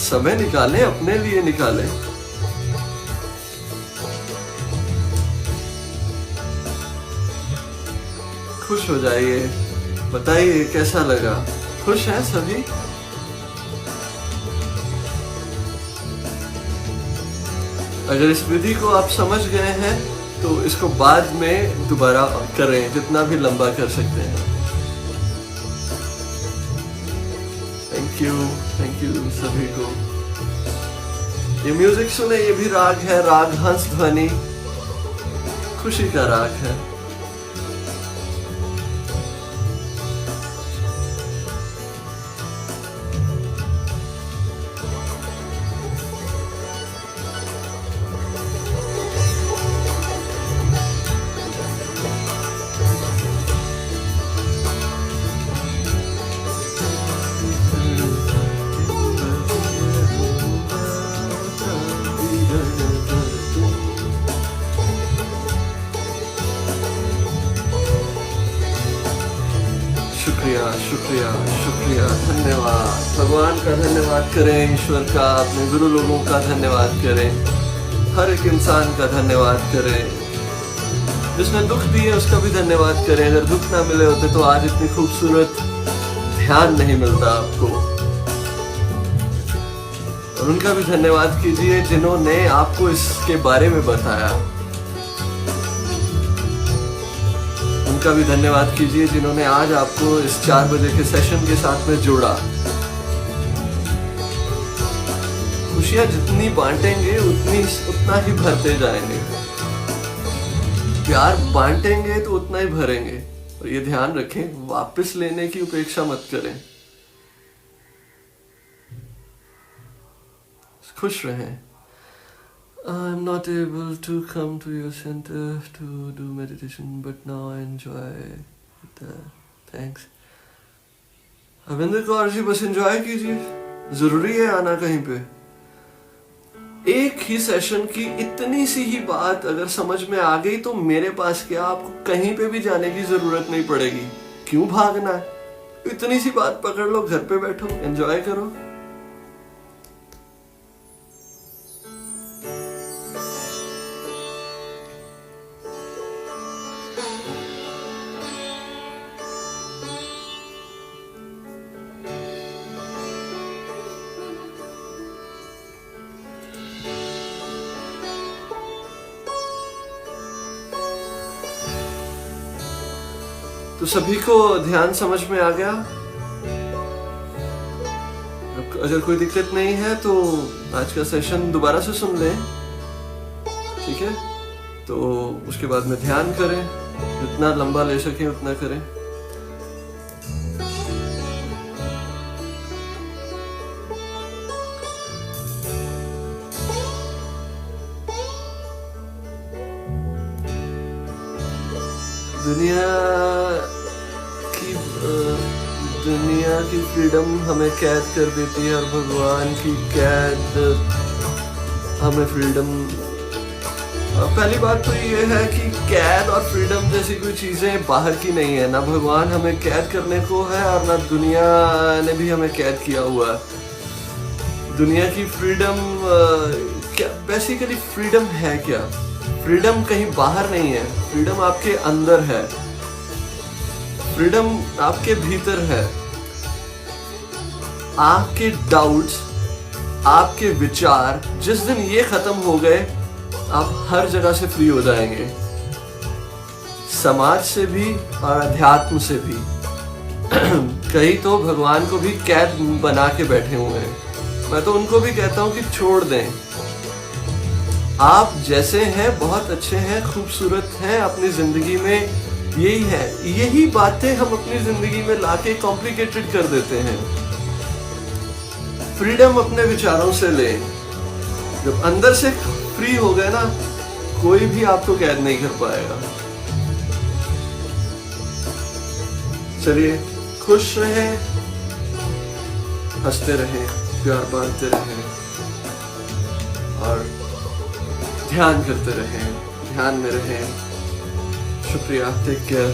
समय निकालें, अपने लिए निकालें। खुश हो जाइए, बताइए कैसा लगा। खुश हैं सभी? अगर इस विधि को आप समझ गए हैं तो इसको बाद में दोबारा करें, जितना भी लंबा कर सकते हैं। थैंक यू सभी को। ये म्यूजिक सुने, ये भी राग है, राग हंस ध्वनि, खुशी का राग है। शुक्रिया शुक्रिया, धन्यवाद। भगवान का धन्यवाद करें, ईश्वर का, अपने गुरु लोगों का धन्यवाद करें, हर एक इंसान का धन्यवाद करें। जिसने दुख दिए उसका भी धन्यवाद करें। अगर दुख ना मिले होते तो आज इतनी खूबसूरत ध्यान नहीं मिलता आपको। और उनका भी धन्यवाद कीजिए जिन्होंने आपको इसके बारे में बताया। उनका भी धन्यवाद कीजिए जिन्होंने आज आपको इस 4 बजे के सेशन के साथ में जोड़ा। खुशियां जितनी बांटेंगे उतना ही भरते जाएंगे। प्यार बांटेंगे तो उतना ही भरेंगे। और ये ध्यान रखें, वापस लेने की उपेक्षा मत करें। खुश रहें। I'm not able to come to your center to do meditation, but now I enjoy that. Thanks. हविंदर Kaur ji, बस एंजॉय कीजिए, जरूरी है आना कहीं पे। एक ही सेशन की इतनी सी ही बात अगर समझ में आ गई तो मेरे पास क्या, आपको कहीं पे भी जाने की जरूरत नहीं पड़ेगी। क्यों भागना है? इतनी सी बात पकड़ लो, घर पे बैठो, एंजॉय करो। तो सभी को ध्यान समझ में आ गया? अगर कोई दिक्कत नहीं है तो आज का सेशन दोबारा से सुन लें, ठीक है? तो उसके बाद में ध्यान करें, जितना लंबा ले सकें उतना करें। दुनिया की फ्रीडम हमें कैद कर देती है और भगवान की कैद हमें फ्रीडम। पहली बात तो ये है कि कैद और फ्रीडम जैसी कोई चीजें बाहर की नहीं है। ना भगवान हमें कैद करने को है और ना दुनिया ने भी हमें कैद किया हुआ है। दुनिया की फ्रीडम क्या, बेसिकली फ्रीडम है क्या? फ्रीडम कहीं बाहर नहीं है, फ्रीडम आपके अंदर है, फ्रीडम आपके भीतर है। आपके डाउट्स, आपके विचार जिस दिन ये खत्म हो गए, आप हर जगह से फ्री हो जाएंगे, समाज से भी और अध्यात्म से भी। कई तो भगवान को भी कैद बना के बैठे हुए हैं। मैं तो उनको भी कहता हूं कि छोड़ दें। आप जैसे हैं बहुत अच्छे हैं, खूबसूरत हैं, अपनी जिंदगी में यही है। यही बातें हम अपनी जिंदगी में लाके कॉम्प्लिकेटेड कर देते हैं। फ्रीडम अपने विचारों से लें। जब अंदर से फ्री हो गए ना, कोई भी आपको कैद नहीं कर पाएगा। चलिए, खुश रहें, हंसते रहें, प्यार बांटते रहें और ध्यान करते रहें, ध्यान में रहें। शुक्रिया, टेक केयर।